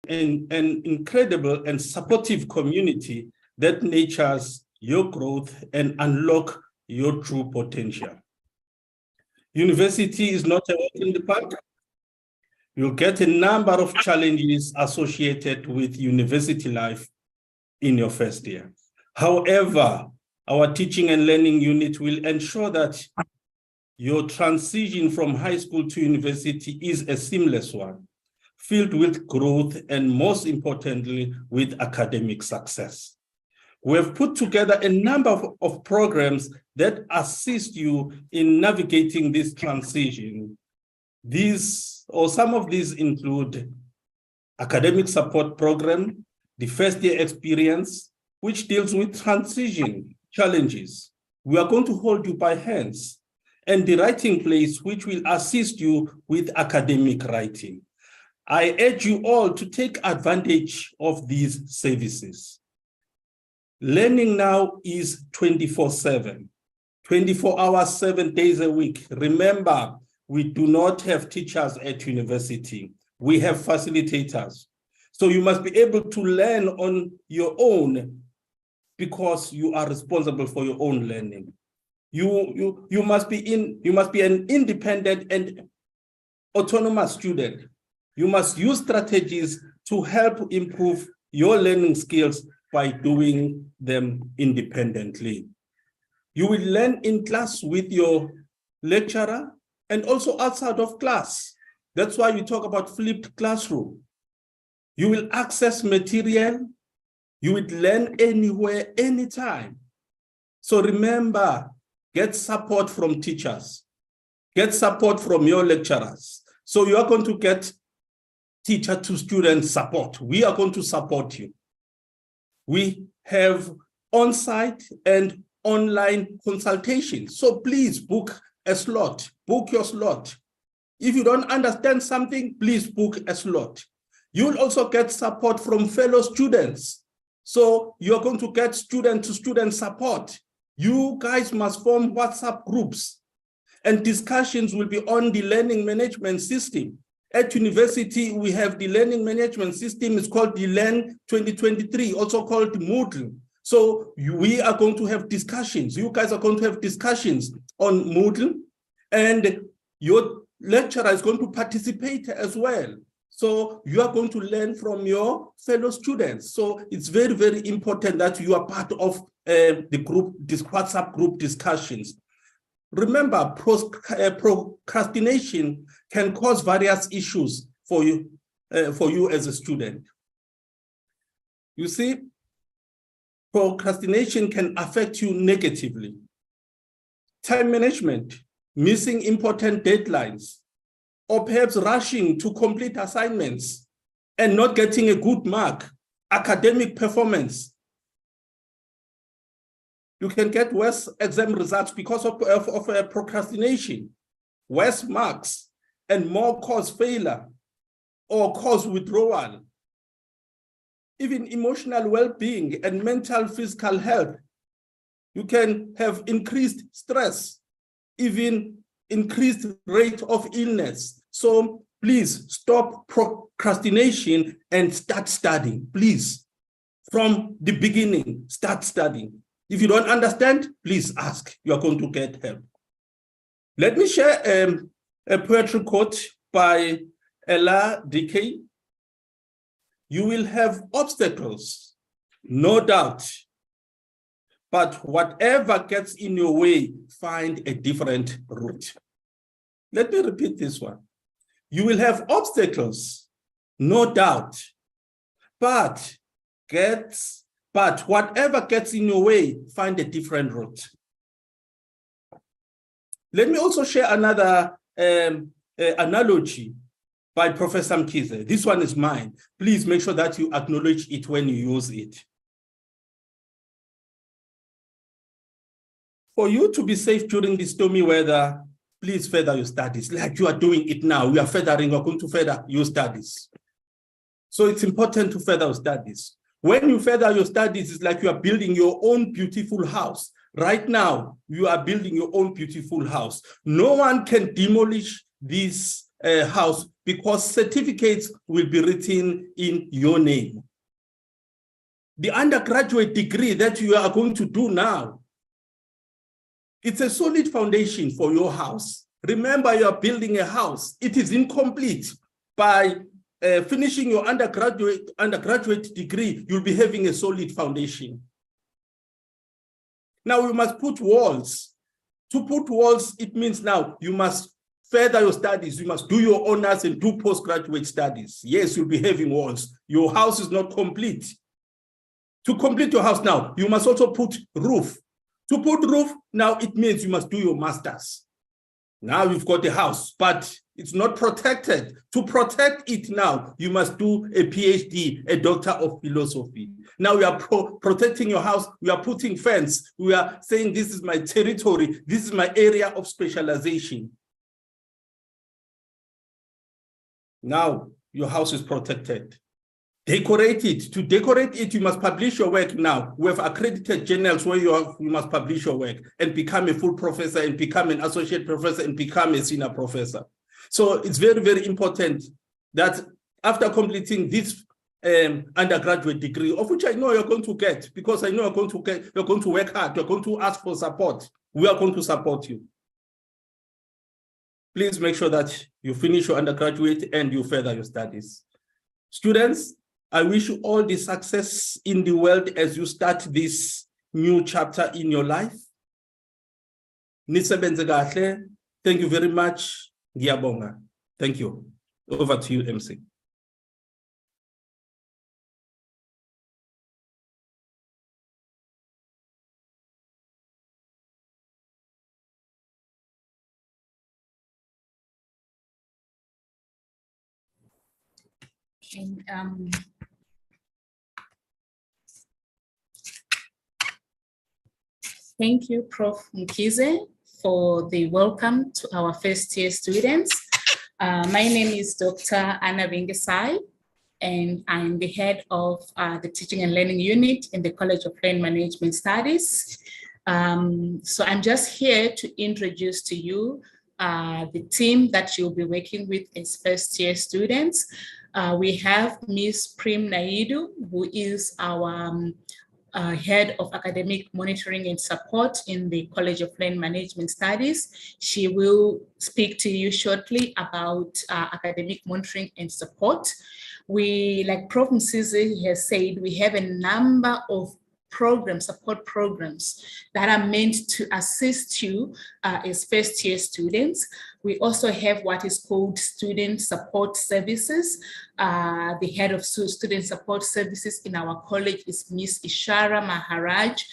an incredible and supportive community that nurtures your growth and unlock your true potential. University is not a walk in the park. You'll get a number of challenges associated with university life in your first year. However, our teaching and learning unit will ensure that your transition from high school to university is a seamless one, filled with growth and, most importantly, with academic success. We have put together a number of programs that assist you in navigating this transition. Some of these include academic support program, the first year experience, which deals with transition challenges. We are going to hold you by hands, and the writing place, which will assist you with academic writing. I urge you all to take advantage of these services. Learning now is 24/7, 24 hours, 7 days a week. Remember, we do not have teachers at university. We have facilitators. So you must be able to learn on your own because you are responsible for your own learning. You must be an independent and autonomous student. You must use strategies to help improve your learning skills by doing them independently. You will learn in class with your lecturer and also outside of class. That's why we talk about flipped classroom. You will access material. You will learn anywhere, anytime. So remember, get support from teachers. Get support from your lecturers. So you are going to get teacher to student support. We are going to support you. We have on-site and online consultations. So please book a slot, book your slot. If you don't understand something, please book a slot. You'll also get support from fellow students. So you're going to get student-to-student support. You guys must form WhatsApp groups, and discussions will be on the learning management system. At university, we have the learning management system. It's called the Learn 2023, also called Moodle. So we are going to have discussions. You guys are going to have discussions on Moodle, and your lecturer is going to participate as well. So you are going to learn from your fellow students. So it's very, very important that you are part of the group, this WhatsApp group discussions. Remember, procrastination can cause various issues for you as a student. You see, procrastination can affect you negatively. Time management, missing important deadlines, or perhaps rushing to complete assignments and not getting a good mark, academic performance. You can get worse exam results because of procrastination, worse marks, and more course failure or course withdrawal. Even emotional well-being and mental physical health. You can have increased stress, even increased rate of illness. So please stop procrastination and start studying. Please, from the beginning, start studying. If you don't understand, please ask. You are going to get help. Let me share a poetry quote by Ella Dickey. You will have obstacles, no doubt, but whatever gets in your way, find a different route. Let me repeat this one. You will have obstacles, no doubt, but whatever gets in your way, find a different route. Let me also share another analogy by Professor Mkhize. This one is mine. Please make sure that you acknowledge it when you use it. For you to be safe during the stormy weather, please further your studies. Like you are doing it now, we are going to further your studies. So it's important to further your studies. When you further your studies, it's like you are building your own beautiful house. Right now, you are building your own beautiful house. No one can demolish this house because certificates will be written in your name. The undergraduate degree that you are going to do now, it's a solid foundation for your house. Remember, you are building a house. It is incomplete. By finishing your undergraduate degree, you'll be having a solid foundation. Now you must put walls. To put walls, it means now you must further your studies. You must do your honors and do postgraduate studies. Yes, you'll be having walls. Your house is not complete. To complete your house now, you must also put roof. To put roof, now it means you must do your masters. Now you've got a house, but it's not protected. To protect it now, you must do a PhD, a doctor of philosophy. Now we are protecting your house. We are putting fence. We are saying this is my territory. This is my area of specialization. Now your house is protected. Decorate it. To decorate it, you must publish your work now. We have accredited journals where you must publish your work and become a full professor and become an associate professor and become a senior professor. So it's very, very important that after completing this undergraduate degree, of which I know you're going to get, because I know you're going to work hard, you're going to ask for support. We are going to support you. Please make sure that you finish your undergraduate and you further your studies. Students, I wish you all the success in the world as you start this new chapter in your life. Nisebenze kahle. Thank you very much. Ngiyabonga. Thank you. Over to you, MC. And, thank you, Prof. Mkize, for the welcome to our first year students. My name is Dr. Anna Vingesai, and I'm the head of the Teaching and Learning Unit in the College of Learning Management Studies. So I'm just here to introduce to you the team that you'll be working with as first year students. We have Ms. Prim Naidu, who is our head of academic monitoring and support in the College of Learning Management Studies. She will speak to you shortly about academic monitoring and support. We, like Prof. Msizi has said, we have a number of programs, support programs that are meant to assist you as first year students. We also have what is called student support services. The head of student support services in our college is Ms. Ishara Maharaj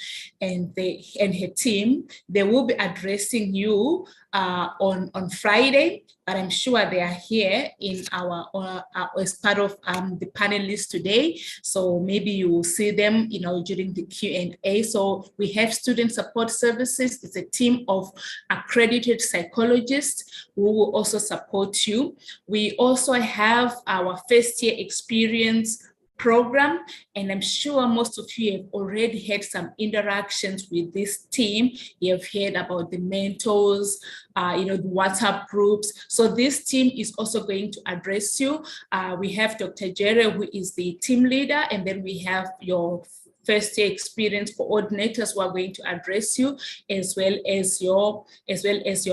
and her team. They will be addressing you on Friday, but I'm sure they are here in our as part of the panelists today. So maybe you will see them, during the Q&A. So we have student support services. It's a team of accredited psychologists who will also support you. We also have our first year experience program, and I'm sure most of you have already had some interactions with this team. You have heard about the mentors, the WhatsApp groups. So this team is also going to address you. We have Dr. Jere, who is the team leader, and then we have your first year experience coordinators who are going to address you, as well as your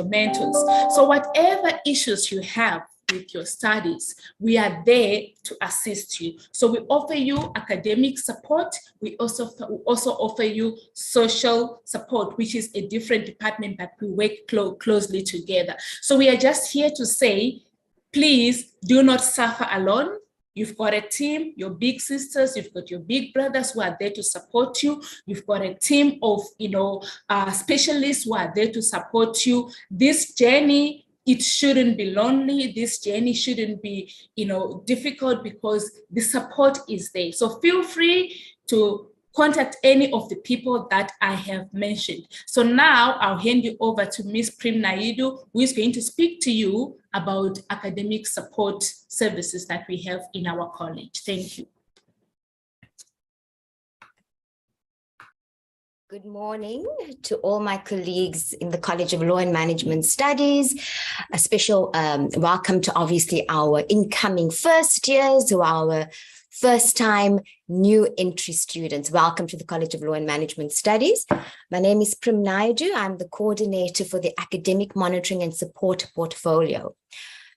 mentors. So whatever issues you have with your studies, we are there to assist you. So we offer you academic support. We also offer you social support, which is a different department, but we work closely together. So we are just here to say, please do not suffer alone. You've got a team, your big sisters, you've got your big brothers who are there to support you. You've got a team of, specialists who are there to support you. This journey, it shouldn't be lonely. This journey shouldn't be, difficult, because the support is there. So feel free to contact any of the people that I have mentioned. So now I'll hand you over to Ms. Prim Naidu, who is going to speak to you about academic support services that we have in our college. Thank you. Good morning to all my colleagues in the College of Law and Management Studies. A special welcome to obviously our incoming first years, to our first time new entry students. Welcome to the College of Law and Management Studies. My name is Prim Naidu. I'm the coordinator for the Academic Monitoring and Support portfolio.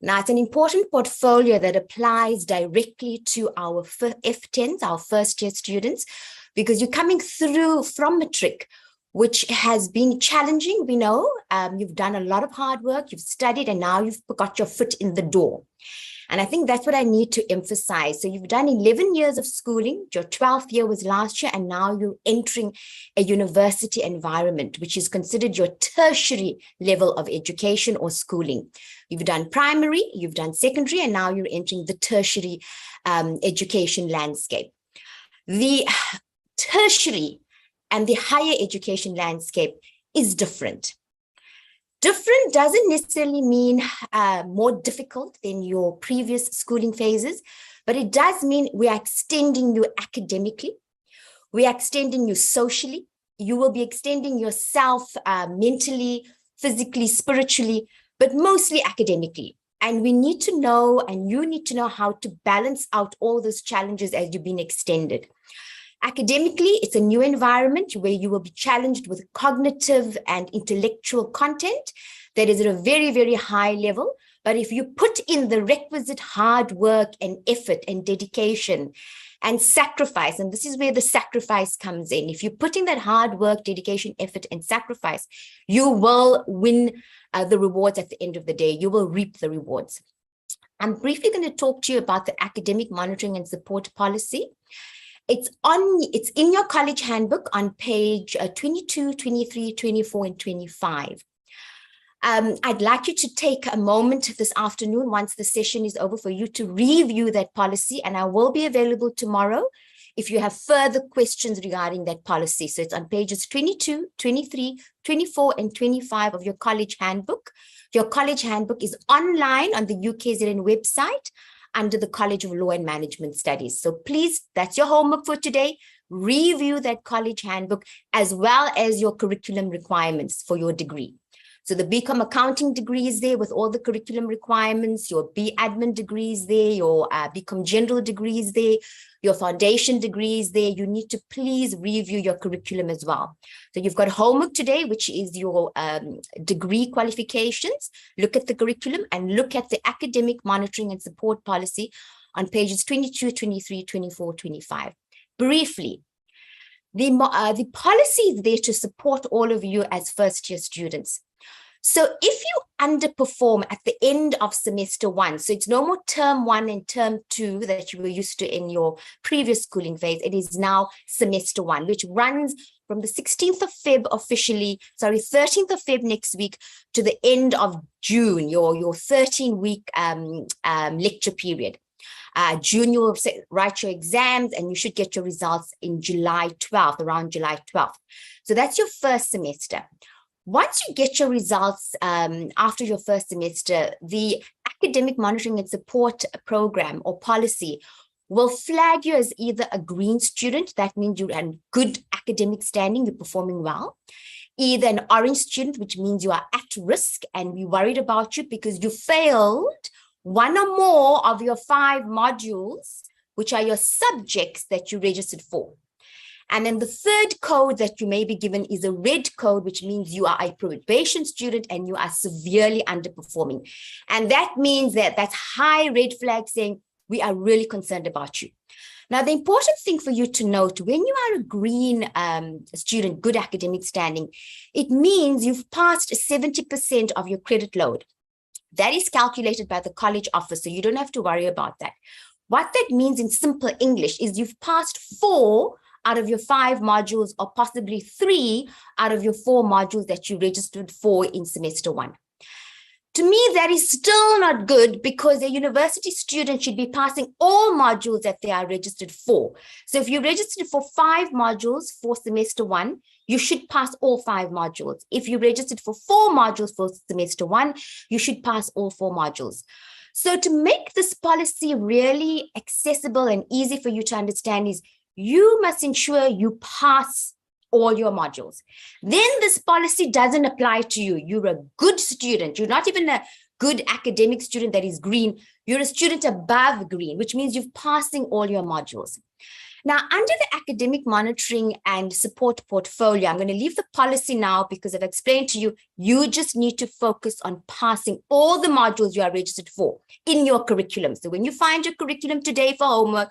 Now, it's an important portfolio that applies directly to our F10s, our first year students, because you're coming through from matric, which has been challenging. We know you've done a lot of hard work, you've studied, and now you've got your foot in the door. And I think that's what I need to emphasize. So you've done 11 years of schooling, your 12th year was last year, and now you're entering a university environment, which is considered your tertiary level of education or schooling. You've done primary, you've done secondary, and now you're entering the tertiary education landscape. The tertiary and the higher education landscape is different. Different doesn't necessarily mean more difficult than your previous schooling phases, but it does mean we are extending you academically, we are extending you socially, you will be extending yourself mentally, physically, spiritually, but mostly academically. And we need to know, and you need to know how to balance out all those challenges as you've been extended. Academically, it's a new environment where you will be challenged with cognitive and intellectual content that is at a very, very high level. But if you put in the requisite hard work and effort and dedication and sacrifice, and this is where the sacrifice comes in. If you put in that hard work, dedication, effort, and sacrifice, you will win the rewards at the end of the day. You will reap the rewards. I'm briefly going to talk to you about the academic monitoring and support policy. It's in your college handbook on page 22, 23, 24, and 25. I'd like you to take a moment this afternoon, once the session is over, for you to review that policy, and I will be available tomorrow if you have further questions regarding that policy. So it's on pages 22, 23, 24, and 25 of your college handbook. Your college handbook is online on the UKZN website under the College of Law and Management Studies. So please, that's your homework for today. Review that college handbook as well as your curriculum requirements for your degree. So the BCom accounting degree is there with all the curriculum requirements, your B admin degree is there, your BCom general degree is there, your foundation degree is there. You need to please review your curriculum as well. So you've got homework today, which is your degree qualifications. Look at the curriculum and look at the academic monitoring and support policy on pages 22, 23, 24, 25. Briefly, the policy is there to support all of you as first year students. So if you underperform at the end of semester one, so it's no more term one and term two that you were used to in your previous schooling phase, it is now semester one, which runs from the 16th of Feb officially, 13th of Feb next week to the end of June, your 13-week lecture period. June, you will write your exams and you should get your results in July 12th, around July 12th. So that's your first semester. Once you get your results after your first semester, the academic monitoring and support program or policy will flag you as either a green student, that means you're in good academic standing, you're performing well, either an orange student, which means you are at risk and we're worried about you because you failed one or more of your 5 modules, which are your subjects that you registered for. And then the third code that you may be given is a red code, which means you are a probation student and you are severely underperforming. And that means that that's high red flag saying we are really concerned about you. Now, the important thing for you to note, when you are a green student, good academic standing, it means you've passed 70% of your credit load. That is calculated by the college office, so you don't have to worry about that. What that means in simple English is you've passed 4 out of your 5 modules, or possibly 3 out of your 4 modules that you registered for in semester 1. To me, that is still not good because a university student should be passing all modules that they are registered for. So if you registered for 5 modules for semester 1, you should pass all 5 modules. If you registered for 4 modules for semester 1, you should pass all 4 modules. So to make this policy really accessible and easy for you to understand is you must ensure you pass all your modules. Then this policy doesn't apply to you. You're a good student. You're not even a good academic student that is green. You're a student above green, which means you're passing all your modules. Now, under the academic monitoring and support portfolio, I'm going to leave the policy now because I've explained to you, you just need to focus on passing all the modules you are registered for in your curriculum. So when you find your curriculum today for homework,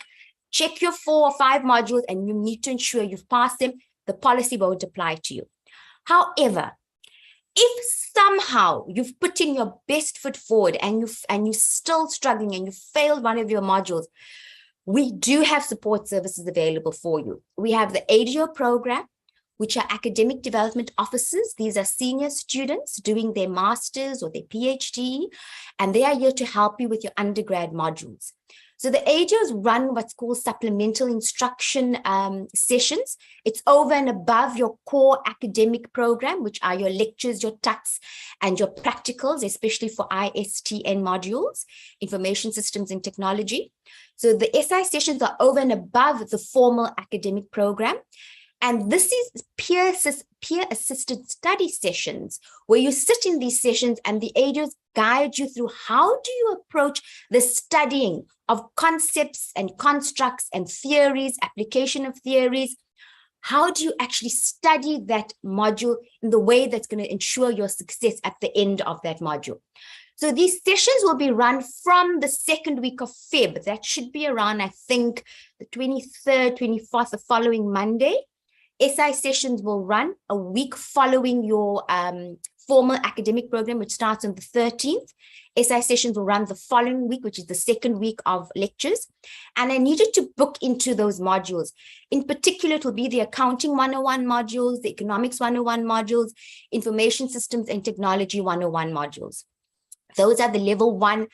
check your 4 or 5 modules and you need to ensure you've passed them. The policy won't apply to you. However, if somehow you've put in your best foot forward and you're still struggling and you failed one of your modules, we do have support services available for you. We have the ADO program, which are academic development officers. These are senior students doing their master's or their PhD, and they are here to help you with your undergrad modules. So the ADOs run what's called supplemental instruction sessions. It's over and above your core academic program, which are your lectures, your TUCs, and your practicals, especially for ISTN modules, information systems and technology. So the SI sessions are over and above the formal academic program. And this is peer-assisted study sessions, where you sit in these sessions and the ADOs guide you through how do you approach the studying of concepts and constructs and theories, application of theories. How do you actually study that module in the way that's going to ensure your success at the end of that module? So these sessions will be run from the second week of Feb. That should be around, I think, the 23rd, 24th, the following Monday. SI sessions will run a week following your formal academic program, which starts on the 13th. SI sessions will run the following week, which is the second week of lectures. And I need you to book into those modules. In particular, it will be the Accounting 101 modules, the Economics 101 modules, Information Systems and Technology 101 modules. Those are the level 1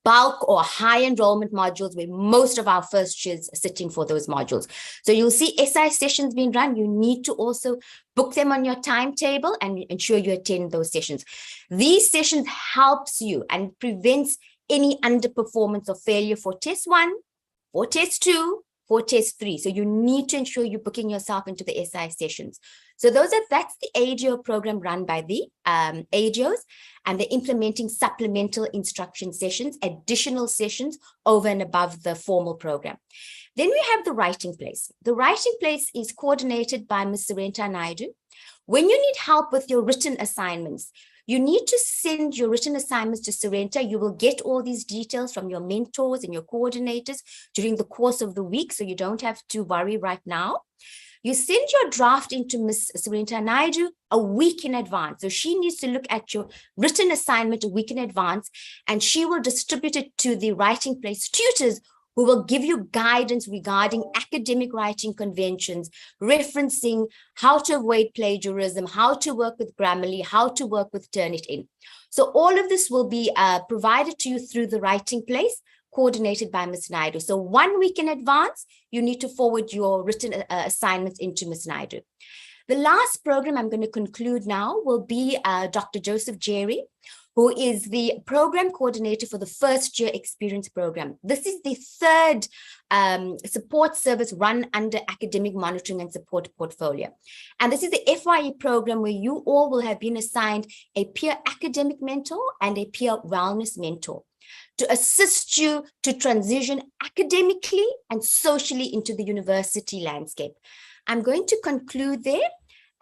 bulk or high enrollment modules where most of our first years are sitting for those modules. So you'll see SI sessions being run. You need to also book them on your timetable and ensure you attend those sessions. These sessions helps you and prevents any underperformance or failure for test 1, for test 2, for test 3. So you need to ensure you're booking yourself into the SI sessions. So that's the ADO program run by the ADOs, and they're implementing supplemental instruction sessions, additional sessions over and above the formal program. Then we have the writing place. The writing place is coordinated by Ms. Sarenta Naidu. When you need help with your written assignments, you need to send your written assignments to Sarenta. You will get all these details from your mentors and your coordinators during the course of the week, so you don't have to worry right now. You send your draft into Ms. Sarenta Naidu a week in advance. So she needs to look at your written assignment a week in advance, and she will distribute it to the writing place tutors, who will give you guidance regarding academic writing conventions, referencing how to avoid plagiarism, how to work with Grammarly, how to work with Turnitin. So all of this will be provided to you through the writing place, coordinated by Ms. Naidu. So 1 week in advance, you need to forward your written assignments into Ms. Naidu. The last program I'm going to conclude now will be Dr. Joseph Jerry, who is the program coordinator for the first year experience program. This is the third support service run under academic monitoring and support portfolio. And this is the FYE program where you all will have been assigned a peer academic mentor and a peer wellness mentor to assist you to transition academically and socially into the university landscape. I'm going to conclude there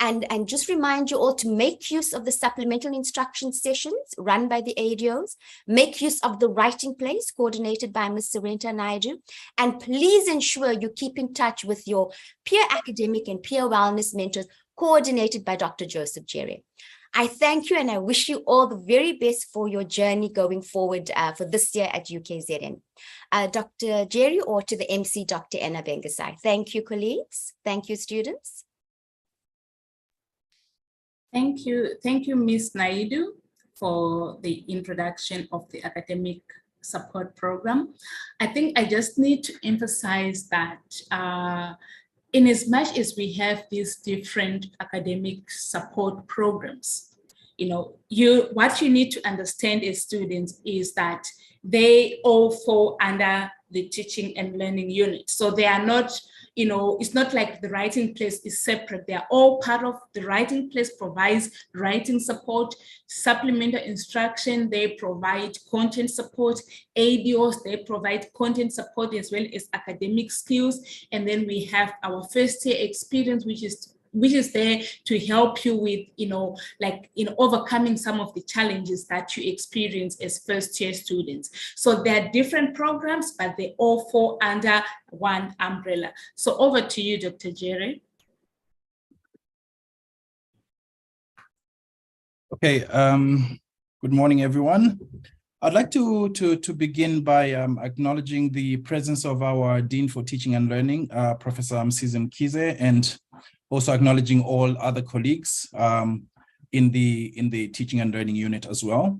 and just remind you all to make use of the supplemental instruction sessions run by the ADOs, make use of the writing place coordinated by Ms. Sarenta Naidu, and please ensure you keep in touch with your peer academic and peer wellness mentors coordinated by Dr. Joseph Jerry. I thank you and I wish you all the very best for your journey going forward for this year at UKZN. Dr. Jerry, or to the MC, Dr. Anna Bengasai. Thank you, colleagues. Thank you, students. Thank you, Ms. Naidu, for the introduction of the academic support program. I think I just need to emphasize that in as much as we have these different academic support programs, what you need to understand as students is that they all fall under the teaching and learning unit. So they are not, it's not like the writing place is separate. They are all part of the writing place, provides writing support, supplemental instruction, they provide content support, ADOs, they provide content support as well as academic skills. And then we have our first year experience, which is there to help you with, overcoming some of the challenges that you experience as first year students. So there are different programs, but they all fall under one umbrella. So over to you, Dr. Jerry. Okay, good morning, everyone. I'd like to begin by acknowledging the presence of our Dean for Teaching and Learning, Professor Mkize, and also acknowledging all other colleagues in the Teaching and Learning unit as well.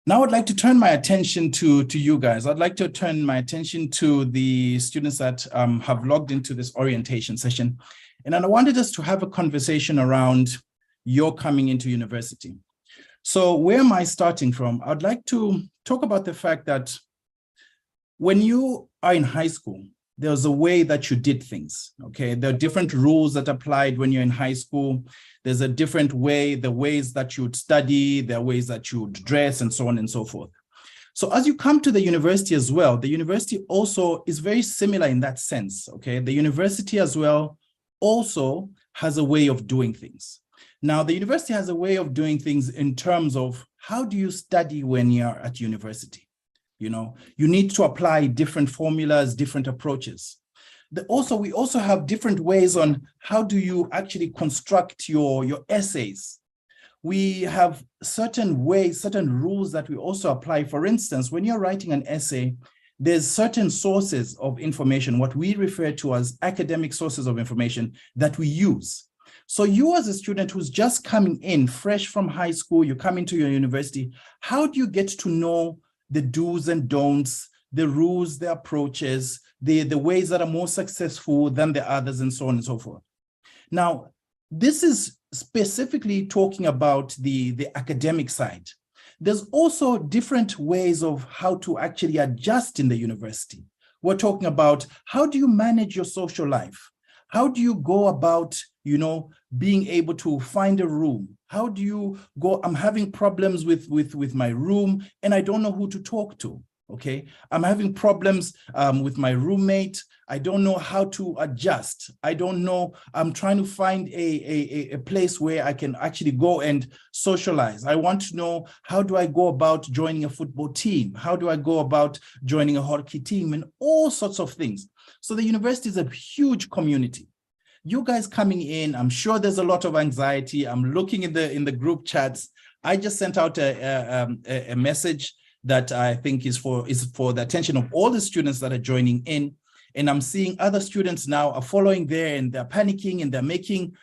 Now I'd like to turn my attention to you guys. I'd like to turn my attention to the students that have logged into this orientation session. And I wanted us to have a conversation around your coming into university. So where am I starting from? I'd like to talk about the fact that when you are in high school, there's a way that you did things, okay? There are different rules that applied when you're in high school. There's a different way, the ways that you would study, there are ways that you would dress, and so on and so forth. So as you come to the university as well, the university also is very similar in that sense, okay? The university as well also has a way of doing things. Now, the university has a way of doing things in terms of how do you study when you're at university? You need to apply different formulas, different approaches. We also have different ways on how do you actually construct your essays. We have certain ways, certain rules that we also apply. For instance, when you're writing an essay, there's certain sources of information, what we refer to as academic sources of information that we use. So you as a student who's just coming in, fresh from high school, you come into your university, how do you get to know the do's and don'ts, the rules, the approaches, the ways that are more successful than the others, and so on and so forth? Now, this is specifically talking about the academic side. There's also different ways of how to actually adjust in the university. We're talking about how do you manage your social life? How do you go about, being able to find a room? How do you go? I'm having problems with my room and I don't know who to talk to. Okay, I'm having problems with my roommate. I don't know how to adjust. I don't know. I'm trying to find a place where I can actually go and socialize. I want to know, how do I go about joining a football team? How do I go about joining a hockey team, and all sorts of things. So the university is a huge community. You guys coming in, I'm sure there's a lot of anxiety. I'm looking in the group chats. I just sent out a message that I think is for the attention of all the students that are joining in. And I'm seeing other students now are following there, and they're panicking and they're making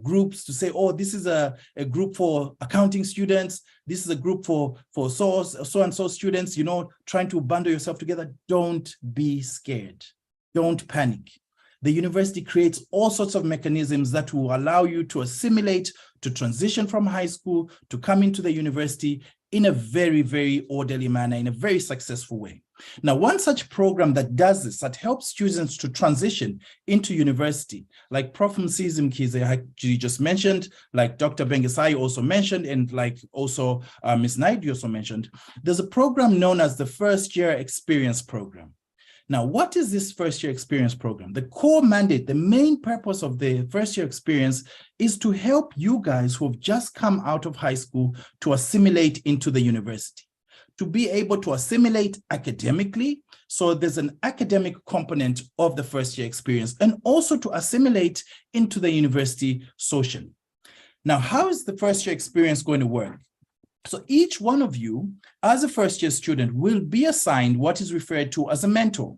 groups to say, oh, this is a group for accounting students. This is a group for so and so students, trying to bundle yourself together. Don't be scared. Don't panic. The university creates all sorts of mechanisms that will allow you to assimilate, to transition from high school, to come into the university in a very, very orderly manner, in a very successful way. Now, one such program that does this, that helps students to transition into university, like Prof. Mkize actually just mentioned, like Dr. Bengesai also mentioned, and like also Ms. Naidu also mentioned, there's a program known as the First Year Experience Program. Now, what is this first year experience program? The core mandate, the main purpose of the first year experience is to help you guys who have just come out of high school to assimilate into the university, to be able to assimilate academically. So there's an academic component of the first year experience, and also to assimilate into the university socially. Now, how is the first year experience going to work? So each one of you, as a first year student, will be assigned what is referred to as a mentor.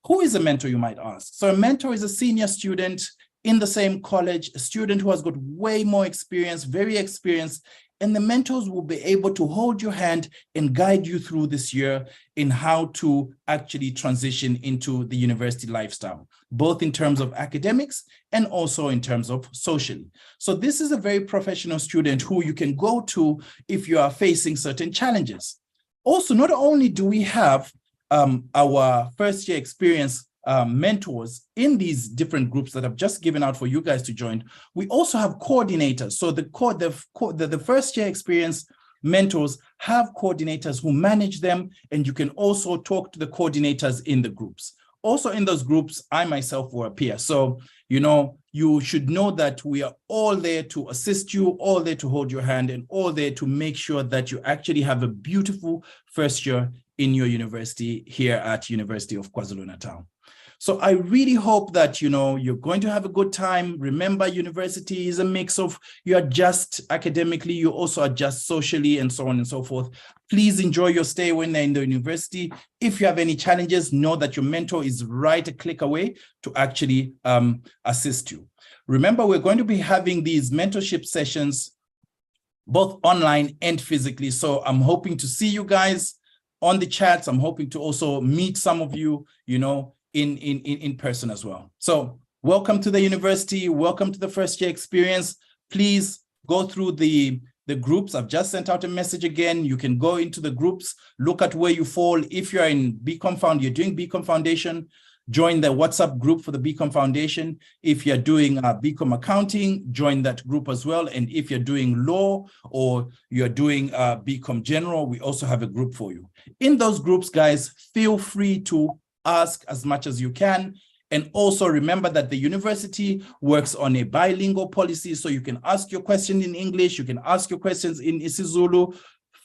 Who is a mentor, you might ask? So a mentor is a senior student in the same college, a student who has got way more experience, very experienced, and the mentors will be able to hold your hand and guide you through this year in how to actually transition into the university lifestyle, both in terms of academics and also in terms of socially. So this is a very professional student who you can go to if you are facing certain challenges. Also, not only do we have our first year experience mentors in these different groups that I've just given out for you guys to join, we also have coordinators. So the first year experience mentors have coordinators who manage them, and you can also talk to the coordinators in the groups. Also in those groups, I myself were a peer. So, you know, you should know that we are all there to assist you, all there to hold your hand, and all there to make sure that you actually have a beautiful first year in your university here at University of KwaZulu-Natal. So I really hope that, you know, you're going to have a good time. Remember, university is a mix of, you adjust academically, you also adjust socially, and so on and so forth. Please enjoy your stay when they're in the university. If you have any challenges, know that your mentor is right a click away to actually assist you. Remember, we're going to be having these mentorship sessions both online and physically. So I'm hoping to see you guys on the chats. I'm hoping to also meet some of you, you know, in person as well. So welcome to the university. Welcome to the first year experience. Please go through the groups. I've just sent out a message again. You can go into the groups, look at where you fall. If you're in BCom Found, you're doing BCom Foundation, join the WhatsApp group for the BCom Foundation. If you're doing BCom Accounting, join that group as well. And if you're doing law or you're doing BCom General, we also have a group for you. In those groups, guys, feel free to ask as much as you can. And also remember that the university works on a bilingual policy, so you can ask your question in English, you can ask your questions in isiZulu.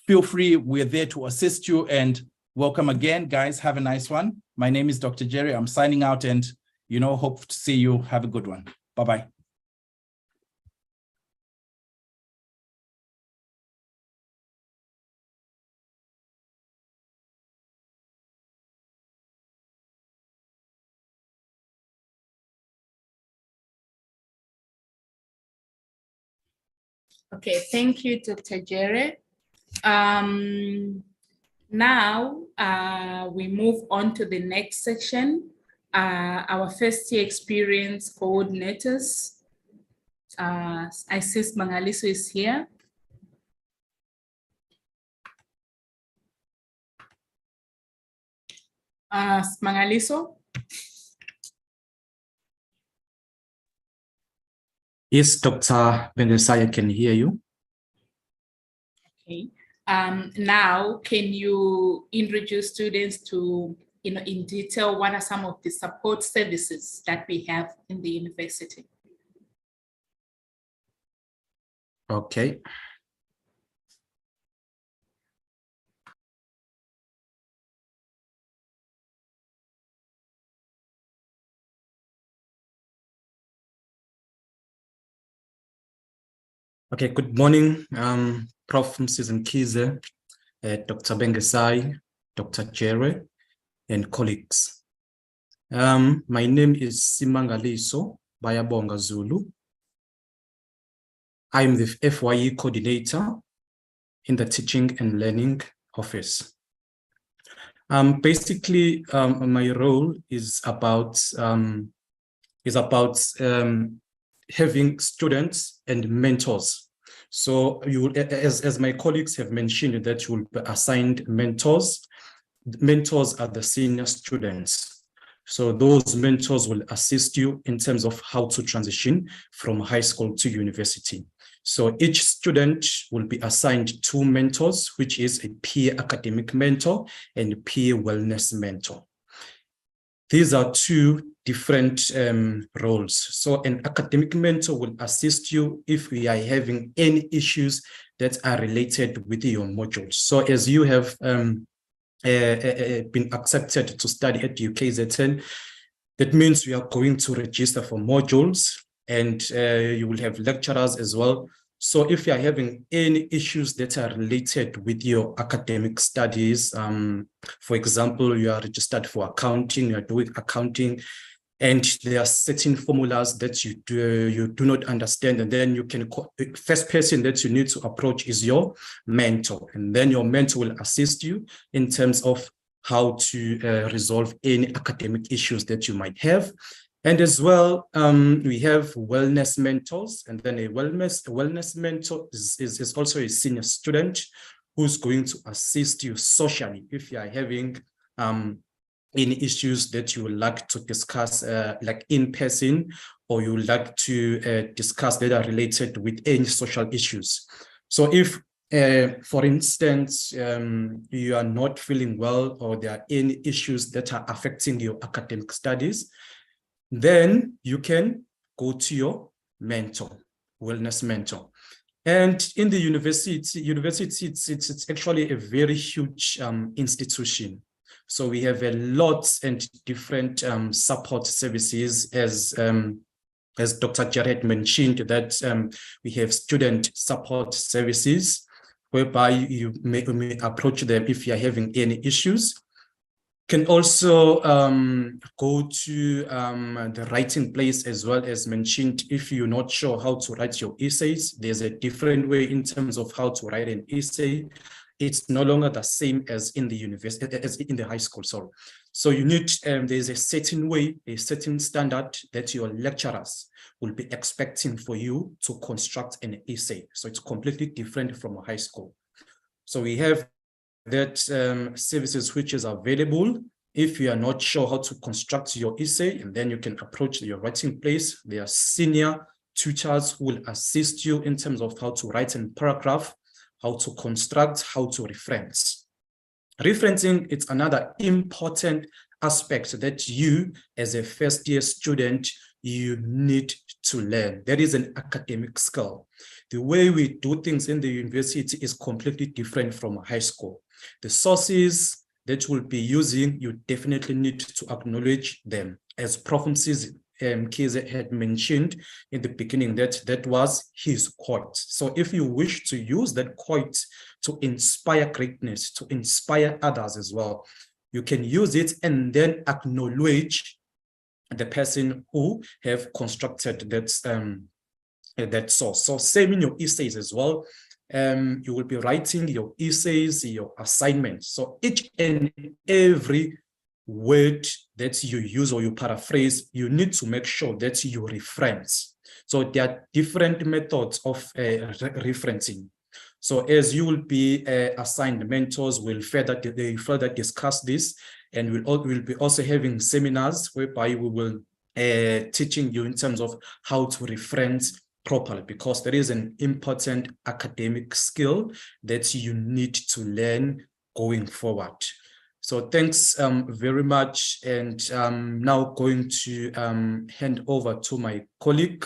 Feel free, we're there to assist you, and welcome again, guys. Have a nice one. My name is Dr. Jerry. I'm signing out, and, you know, hope to see you. Have a good one. Bye-bye. Okay, thank you, Dr. Jerry. Now we move on to the next section, our first year experience coordinators. I see Mangaliso is here. Mangaliso? Yes, Dr. Bendesai, I can hear you. Okay. Now, can you introduce students to, you know, in detail, what are some of the support services that we have in the university? Okay. Okay, good morning, Prof. Mrs. Mkize, Dr. Bengesai, Dr. Jerry, and colleagues. My name is Simangaliso Bayabonga Zulu. I am the FYE coordinator in the Teaching and Learning Office. Basically, my role is about having students and mentors. So you will, as my colleagues have mentioned, that you will be assigned mentors. Mentors are the senior students. So those mentors will assist you in terms of how to transition from high school to university. So each student will be assigned 2 mentors, which is a peer academic mentor and a peer wellness mentor. These are 2 different roles. So an academic mentor will assist you if we are having any issues that are related with your modules. So as you have been accepted to study at UKZN, that means we are going to register for modules, and you will have lecturers as well. So if you are having any issues that are related with your academic studies, for example, you are registered for accounting, you are doing accounting, and there are certain formulas that you do not understand, and then you can, the first person that you need to approach is your mentor, and then your mentor will assist you in terms of how to resolve any academic issues that you might have. And as well, we have wellness mentors, and then a wellness mentor is also a senior student who's going to assist you socially if you are having any issues that you would like to discuss like in person, or you would like to discuss that are related with any social issues. So if, for instance, you are not feeling well, or there are any issues that are affecting your academic studies, then you can go to your mentor, wellness mentor. And in the university, it's actually a very huge institution. So we have a lot and different support services, as Dr. Jared mentioned, that we have student support services, whereby you may approach them if you are having any issues. Can also go to the writing place, as well as mentioned, if you're not sure how to write your essays. There's a different way in terms of how to write an essay. It's no longer the same as in the university, as in the high school, sorry. So you need, there's a certain way, a certain standard that your lecturers will be expecting for you to construct an essay. So it's completely different from a high school. So we have that services which is available. If you are not sure how to construct your essay, and then you can approach your writing place. There are senior tutors who will assist you in terms of how to write a paragraph, how to construct, how to reference. Referencing, it's another important aspect that you, as a first-year student, you need to learn. That is an academic skill. The way we do things in the university is completely different from high school. The sources that we'll be using, you definitely need to acknowledge them. As Prof. Kize had mentioned in the beginning, that was his quote. So if you wish to use that quote to inspire greatness, to inspire others as well, you can use it and then acknowledge the person who have constructed that source. So same in your essays as well. You will be writing your essays, your assignments. So each and every word that you use or you paraphrase, you need to make sure that you reference. So there are different methods of referencing. So as you will be assigned mentors, they further discuss this, and we'll be also having seminars whereby we will teaching you in terms of how to reference properly, because there is an important academic skill that you need to learn going forward. So thanks very much. And now going to hand over to my colleague,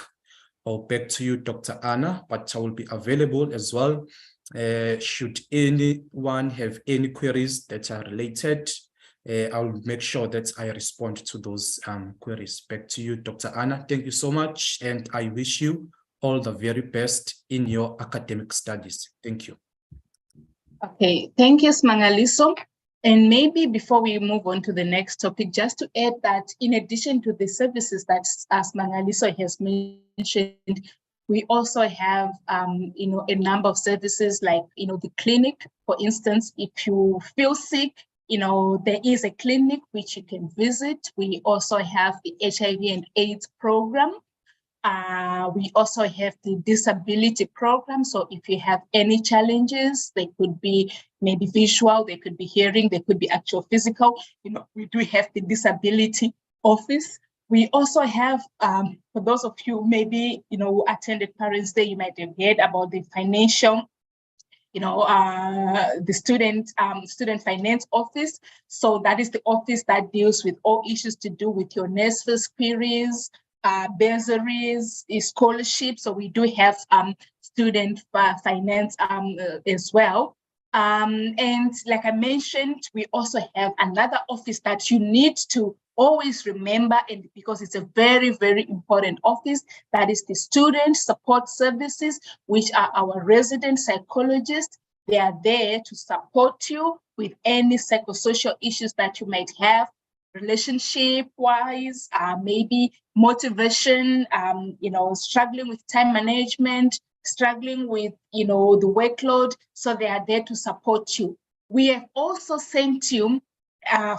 or back to you, Dr. Anna, but I will be available as well. Should anyone have any queries that are related, I'll make sure that I respond to those queries. Back to you, Dr. Anna. Thank you so much. And I wish you all the very best in your academic studies. Thank you. Okay, thank you, Smangaliso. And maybe before we move on to the next topic, just to add that in addition to the services that Smangaliso has mentioned, we also have, a number of services like, the clinic. For instance, if you feel sick, there is a clinic which you can visit. We also have the HIV and AIDS program. We also have the disability program. So if you have any challenges, they could be maybe visual, they could be hearing, they could be actual physical. We do have the disability office. We also have, for those of you maybe, who attended Parents' Day, you might have heard about the financial, the student finance office. So that is the office that deals with all issues to do with your NSFAS queries, bursaries, scholarships. So we do have student finance as well. And like I mentioned, we also have another office that you need to always remember, and because it's a very, very important office, that is the Student Support Services, which are our resident psychologists. They are there to support you with any psychosocial issues that you might have, relationship-wise, maybe motivation, struggling with time management, struggling with, the workload. So they are there to support you. We have also sent you,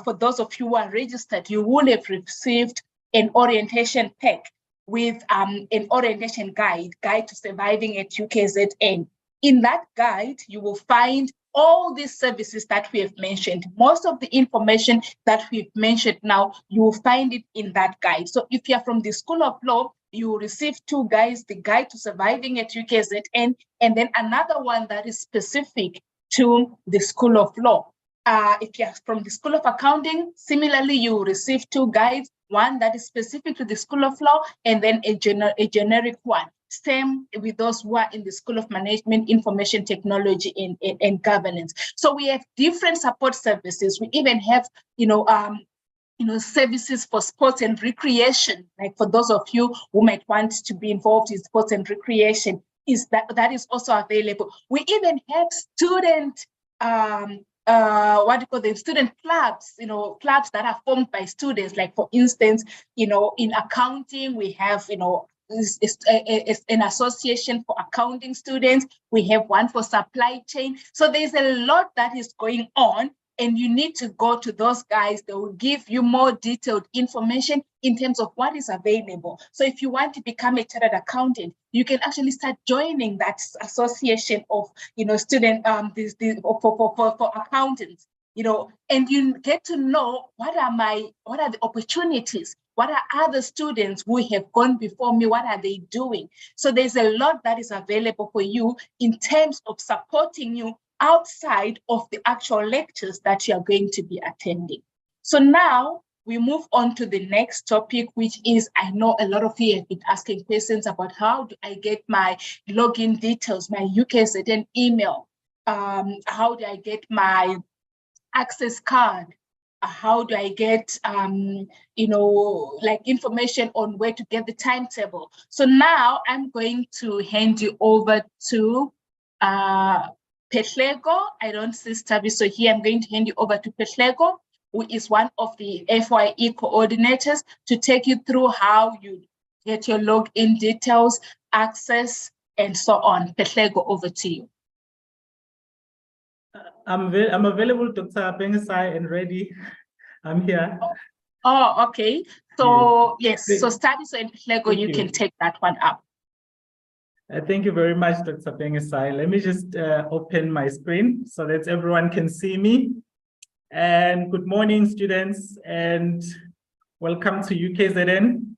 for those of you who are registered, you will have received an orientation pack with an orientation guide to surviving at UKZN. In that guide, you will find all these services that we have mentioned. Most of the information that we've mentioned now, you will find it in that guide. So if you're from the School of Law, you will receive 2 guides, the Guide to Surviving at UKZN, and then another one that is specific to the School of Law. If you're from the School of Accounting, similarly, you will receive 2 guides, one that is specific to the School of Law, and then a generic one. Same with those who are in the School of Management, Information Technology, and Governance. So we have different support services. We even have, services for sports and recreation. Like for those of you who might want to be involved in sports and recreation, that is also available. We even have student student clubs, clubs that are formed by students. Like for instance, in accounting, we have, an association for accounting students. We have one for supply chain. So there's a lot that is going on, and you need to go to those guys. They will give you more detailed information in terms of what is available. So if you want to become a chartered accountant, you can actually start joining that association of, student for accountants, and you get to know what are the opportunities. What are other students who have gone before me? What are they doing? So there's a lot that is available for you in terms of supporting you outside of the actual lectures that you are going to be attending. So now we move on to the next topic, which is, I know a lot of you have been asking questions about how do I get my login details, my UKZN email? How do I get my access card? How do I get, information on where to get the timetable? So now I'm going to hand you over to Petlego. I don't see Stabiso here. I'm going to hand you over to Petlego, who is one of the FYE coordinators, to take you through how you get your login details, access, and so on. Petlego, over to you. I'm available, Dr. Bengesai, and ready. I'm here. Oh, okay. So yes, so Stabiso and Petlego, you can take that one up. Thank you very much, Dr. Bengesai. Let me just open my screen so that everyone can see me. And good morning, students, and welcome to UKZN.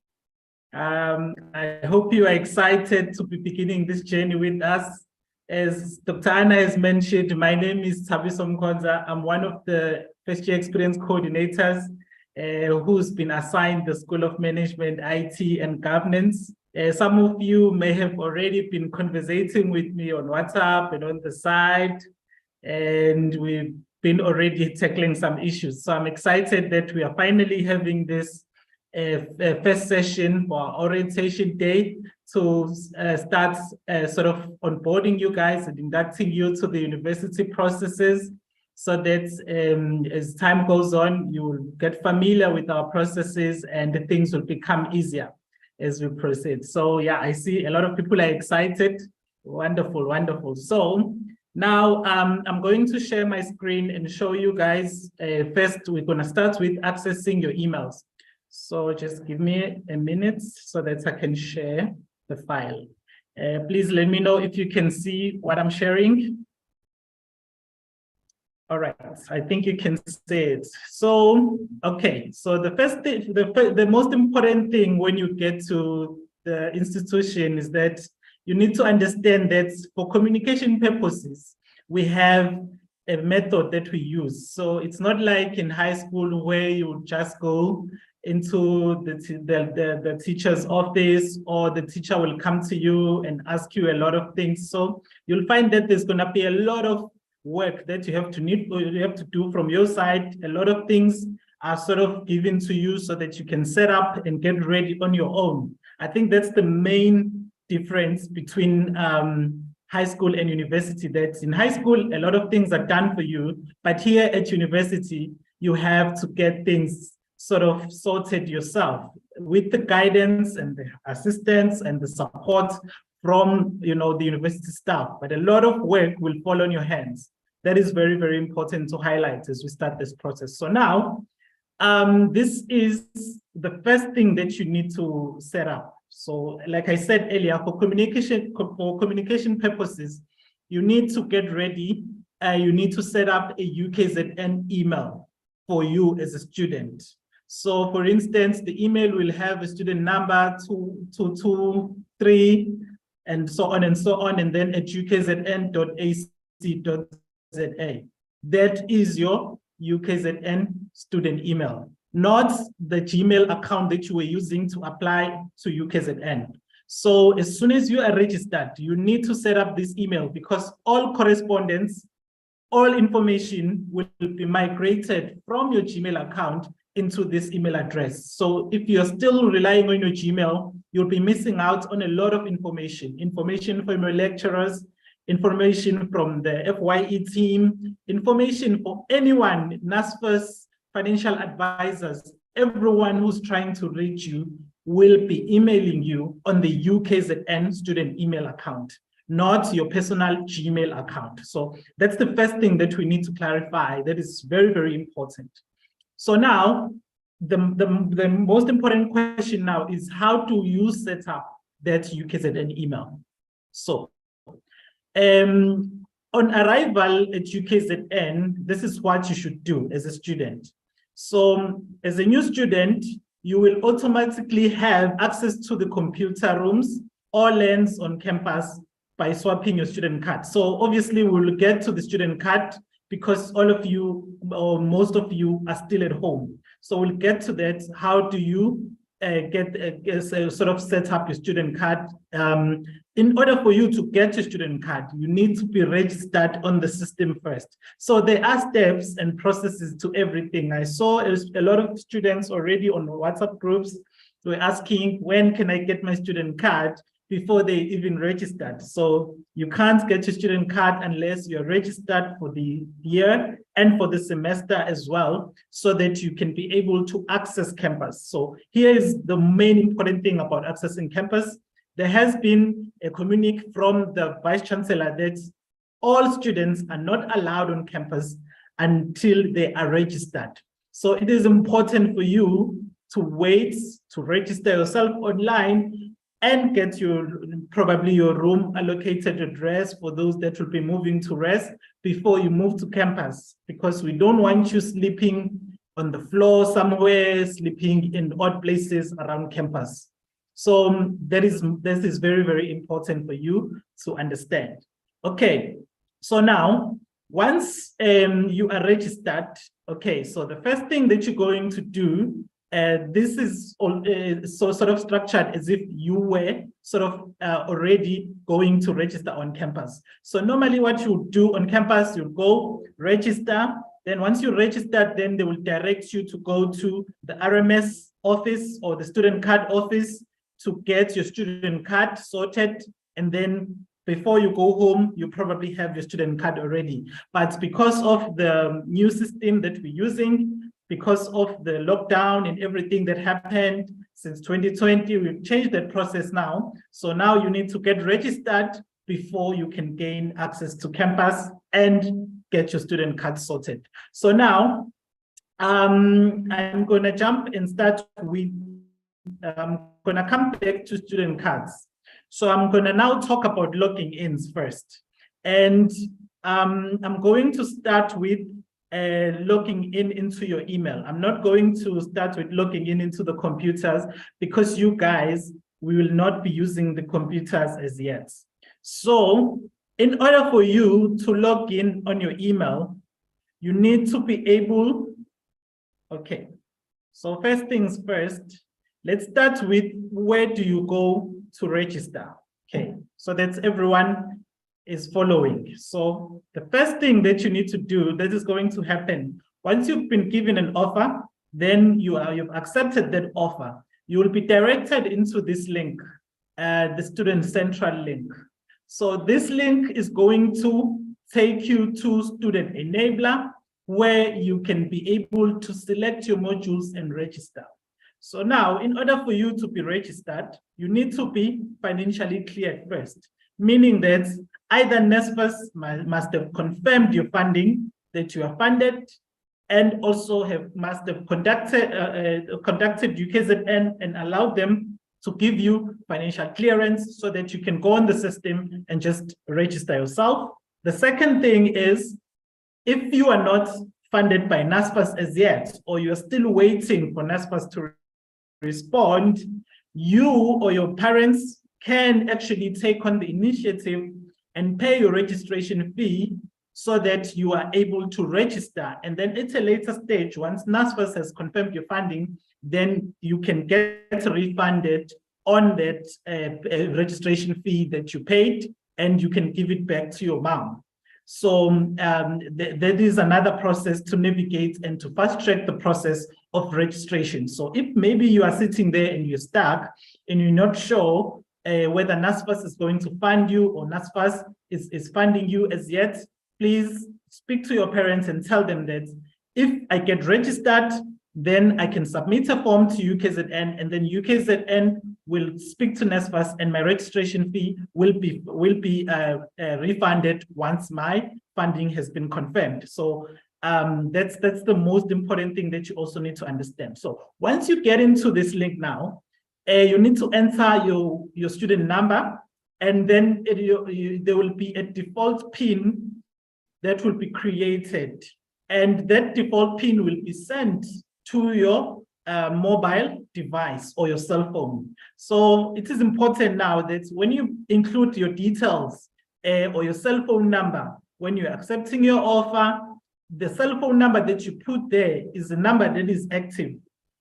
I hope you are excited to be beginning this journey with us. As Dr. Anna has mentioned, my name is Thabiso Mkhonza. I'm one of the first-year experience coordinators who's been assigned the School of Management, IT, and Governance. Some of you may have already been conversating with me on WhatsApp and on the side, and we've been already tackling some issues. So I'm excited that we are finally having this first session for our orientation day to start sort of onboarding you guys and inducting you to the university processes, so that as time goes on, you will get familiar with our processes and things will become easier as we proceed. So yeah, I see a lot of people are excited. Wonderful, wonderful. So now I'm going to share my screen and show you guys. First, we're going to start with accessing your emails. So just give me a minute so that I can share the file. Please let me know if you can see what I'm sharing. All right, I think you can see it. So, okay, so the first thing, the most important thing when you get to the institution is that you need to understand that for communication purposes, we have a method that we use. So it's not like in high school where you just go into the teacher's office, or the teacher will come to you and ask you a lot of things. So you'll find that there's gonna be a lot of work that you have to do from your side. A lot of things are sort of given to you so that you can set up and get ready on your own. I think that's the main difference between high school and university. That in high school, a lot of things are done for you, but here at university, you have to get things sort of sorted yourself with the guidance and the assistance and the support from the university staff. But a lot of work will fall on your hands. That is very, very important to highlight as we start this process. So now, this is the first thing that you need to set up. So like I said earlier, for communication purposes, you need to get ready. You need to set up a UKZN email for you as a student. So for instance, the email will have a student number 2223 and so on, and then at ukzn.ac.za. That is your UKZN student email, not the Gmail account that you were using to apply to UKZN. So as soon as you are registered, you need to set up this email, because all correspondence, all information will be migrated from your Gmail account into this email address. So if you're still relying on your Gmail, you'll be missing out on a lot of information from your lecturers, information from the FYE team, information for anyone, NASFA's financial advisors, everyone who's trying to reach you will be emailing you on the UKZN student email account, not your personal Gmail account. So that's the first thing that we need to clarify. That is very, very important. So now, the most important question now is, how do you set up that UKZN email? So on arrival at UKZN, this is what you should do as a student. So as a new student, you will automatically have access to the computer rooms or LANs on campus by swapping your student card. So obviously we'll get to the student card because all of you, or most of you, are still at home. So we'll get to that. How do you sort of set up your student card? In order for you to get your student card, you need to be registered on the system first. So there are steps and processes to everything. I saw a lot of students already on WhatsApp groups were asking, when can I get my student card, before they even registered. So you can't get your student card unless you're registered for the year and for the semester as well, so that you can be able to access campus. So here is the main important thing about accessing campus. There has been a communique from the Vice Chancellor that all students are not allowed on campus until they are registered. So it is important for you to wait to register yourself online and get probably your room allocated address for those that will be moving to rest before you move to campus, because we don't want you sleeping on the floor somewhere, sleeping in odd places around campus. So this is very, very important for you to understand. Okay, so now, once you are registered, okay, so the first thing that you're going to do, this is sort of structured as if you were sort of already going to register on campus. So normally what you do on campus, you go register. Then once you register, then they will direct you to go to the RMS office or the student card office to get your student card sorted. And then before you go home, you probably have your student card already. But because of the new system that we're using, because of the lockdown and everything that happened since 2020, we've changed that process now. So now you need to get registered before you can gain access to campus and get your student card sorted. So now I'm going to jump and start with, I'm going to come back to student cards. So I'm going to now talk about logging ins first. And I'm going to start with logging into your email. I'm not going to start with logging into the computers, because you guys, we will not be using the computers as yet. So in order for you to log in on your email, you need to be able, okay. So first things first, let's start with, where do you go to register? Okay, so that's everyone is following. So the first thing that you need to do, that is going to happen, once you've been given an offer, then you've accepted that offer, you will be directed into this link, the Student Central link. So this link is going to take you to Student Enabler, where you can be able to select your modules and register. So now, in order for you to be registered, you need to be financially cleared first, meaning that either NSFAS must have confirmed your funding, that you are funded, and also must have conducted UKZN and allowed them to give you financial clearance so that you can go on the system and just register yourself. The second thing is, if you are not funded by NSFAS as yet, or you're still waiting for NSFAS to respond, you or your parents can actually take on the initiative and pay your registration fee so that you are able to register. And then at a later stage, once NSFAS has confirmed your funding, then you can get refunded on that registration fee that you paid, and you can give it back to your mom. So that is another process to navigate and to fast track the process of registration. So if maybe you are sitting there and you're stuck and you're not sure whether NSFAS is going to fund you or NSFAS is funding you as yet, please speak to your parents and tell them that if I get registered, then I can submit a form to UKZN, and then UKZN will speak to NSFAS, and my registration fee will be refunded once my funding has been confirmed. So that's the most important thing that you also need to understand. So once you get into this link now, you need to enter your student number, and then there will be a default PIN that will be created, and that default PIN will be sent to your mobile device or your cell phone. So it is important now that when you include your details or your cell phone number, when you're accepting your offer, the cell phone number that you put there is the number that is active,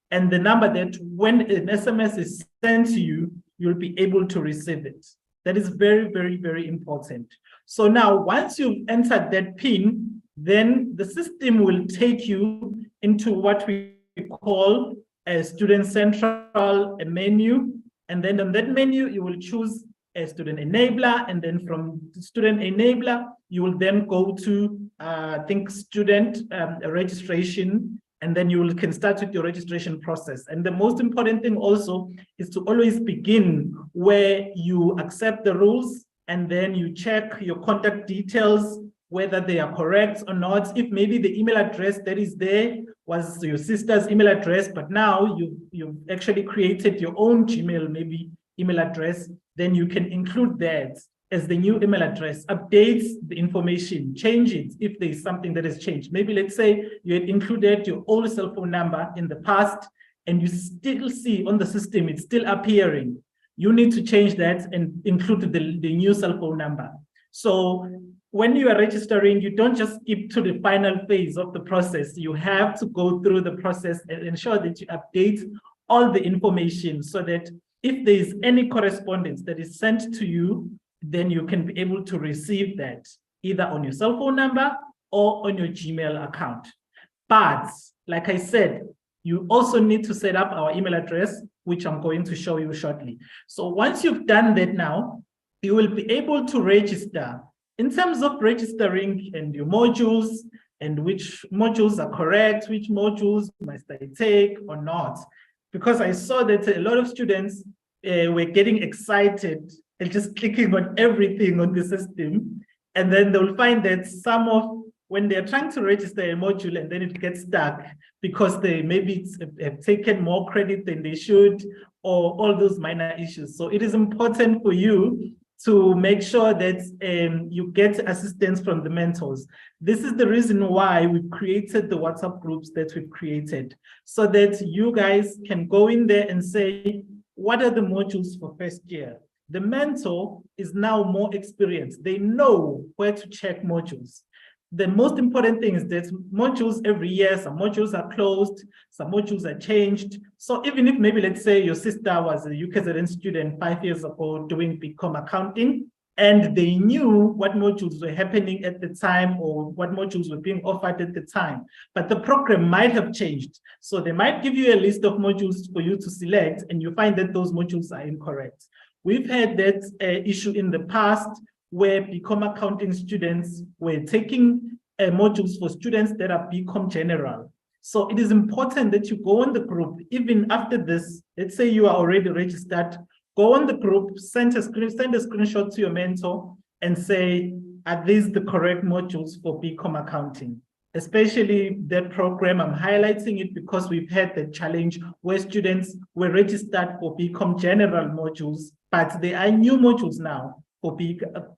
and the number that when an SMS is sent to you, you'll be able to receive it. That is very, very, very important. So now, once you've entered that PIN, then the system will take you into what we call a Student Central menu. And then on that menu, you will choose a Student Enabler. And then from Student Enabler, you will then go to, I think, Student Registration. And then you can start with your registration process. And the most important thing also is to always begin where you accept the rules, and then you check your contact details, whether they are correct or not. If maybe the email address that is there was your sister's email address, but now you've actually created your own Gmail, maybe email address, then you can include that as the new email address, update the information, change it if there is something that has changed. Maybe let's say you had included your old cell phone number in the past and you still see on the system, it's still appearing. You need to change that and include the new cell phone number. So when you are registering, you don't just skip to the final phase of the process. You have to go through the process and ensure that you update all the information so that if there is any correspondence that is sent to you, then you can be able to receive that either on your cell phone number or on your Gmail account. But like I said, you also need to set up our email address, which I'm going to show you shortly. So once you've done that now, you will be able to register. In terms of registering and your modules and which modules are correct, which modules must I take or not, because I saw that a lot of students were getting excited and just clicking on everything on the system. And then they'll find that when they're trying to register a module and then it gets stuck because they maybe have taken more credit than they should, or all those minor issues. So it is important for you to make sure that you get assistance from the mentors. This is the reason why we've created the WhatsApp groups that we've created, so that you guys can go in there and say, what are the modules for first year? The mentor is now more experienced. They know where to check modules. The most important thing is that modules every year, some modules are closed, some modules are changed. So even if maybe, let's say your sister was a UKZN student 5 years ago doing BCom accounting, and they knew what modules were happening at the time or what modules were being offered at the time, but the program might have changed. So they might give you a list of modules for you to select, and you find that those modules are incorrect. We've had that issue in the past where BCom accounting students were taking modules for students that are BCom general. So it is important that you go on the group, even after this. Let's say you are already registered, go on the group, send a screenshot to your mentor and say, are these the correct modules for BCom accounting? Especially that program, I'm highlighting it because we've had the challenge where students were registered for BCom general modules, but they are new modules now. for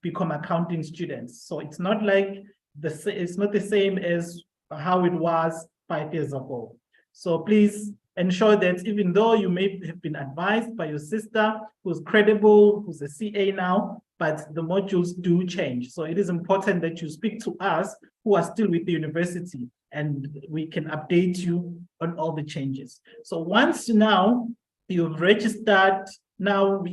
become accounting students. So it's not like it's not the same as how it was 5 years ago. So please ensure that even though you may have been advised by your sister who's credible, who's a CA now, but the modules do change. So it is important that you speak to us who are still with the university, and we can update you on all the changes. So once now you've registered, now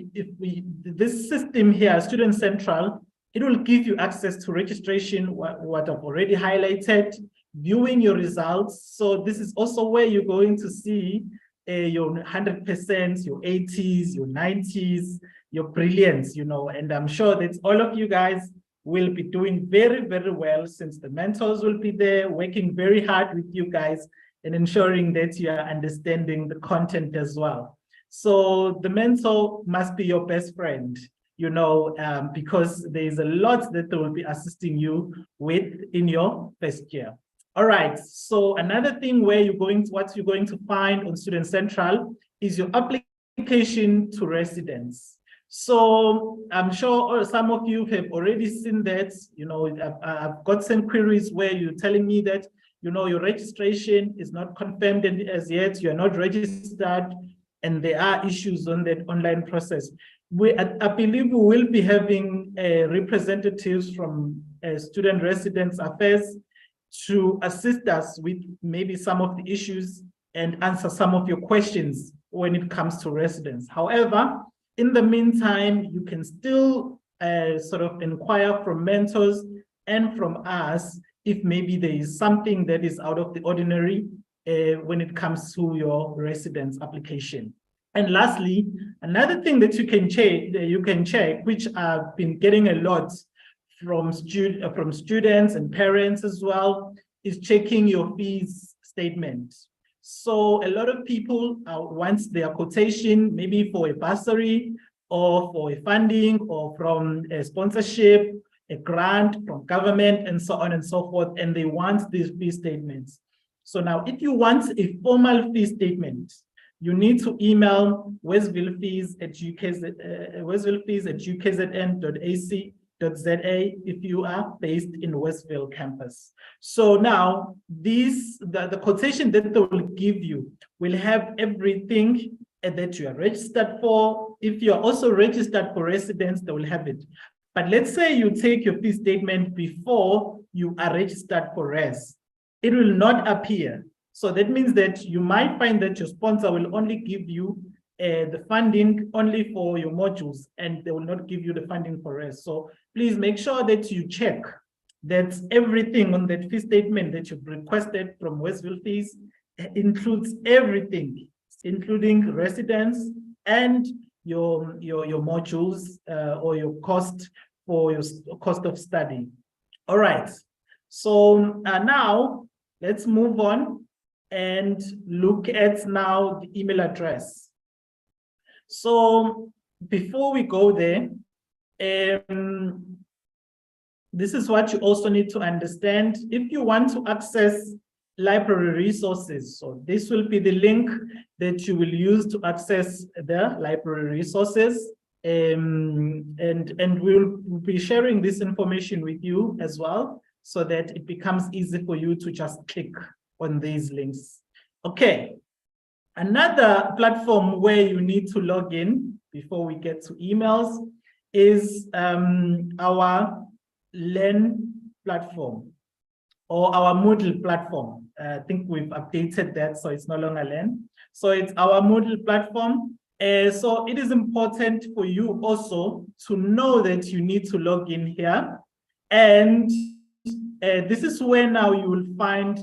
this system here, Student Central, it will give you access to registration, what I've already highlighted, viewing your results. So this is also where you're going to see your 100%, your 80s, your 90s, your brilliance, you know, and I'm sure that all of you guys will be doing very, very well, since the mentors will be there working very hard with you guys and ensuring that you are understanding the content as well. So the mentor must be your best friend, you know, because there's a lot that they will be assisting you with in your first year. All right, so another thing where what you're going to find on Student Central is your application to residence. So I'm sure some of you have already seen that, you know, I've got some queries where you're telling me that, you know, your registration is not confirmed as yet, you're not registered, and there are issues on that online process. I believe we will be having representatives from Student Residence Affairs to assist us with maybe some of the issues and answer some of your questions when it comes to residence. However, in the meantime, you can still sort of inquire from mentors and from us if maybe there is something that is out of the ordinary when it comes to your residence application. And lastly, another thing that you can check, which I've been getting a lot from students and parents as well, is checking your fees statement. So a lot of people want their quotation, maybe for a bursary or for a funding or from a sponsorship, a grant from government, and so on and so forth, and they want these fee statements. So now if you want a formal fee statement, you need to email westvillefees@ukzn.ac.za if you are based in Westville campus. So now the quotation that they will give you will have everything that you are registered for. If you are also registered for residence, they will have it. But let's say you take your fee statement before you are registered for res, it will not appear. So that means that you might find that your sponsor will only give you the funding only for your modules, and they will not give you the funding for res. So please make sure that you check that everything on that fee statement that you've requested from Westville Fees includes everything, including residence and your modules or your cost for your cost of study. All right, so now let's move on and look at now the email address. So before we go there, this is what you also need to understand. If you want to access library resources, so this will be the link that you will use to access the library resources. And we'll be sharing this information with you as well, so that it becomes easy for you to just click on these links. Okay, another platform where you need to log in before we get to emails is our Learn platform or our Moodle platform. I think we've updated that, so it's no longer Learn. So it's our Moodle platform. So it is important for you also to know that you need to log in here. And this is where now you will find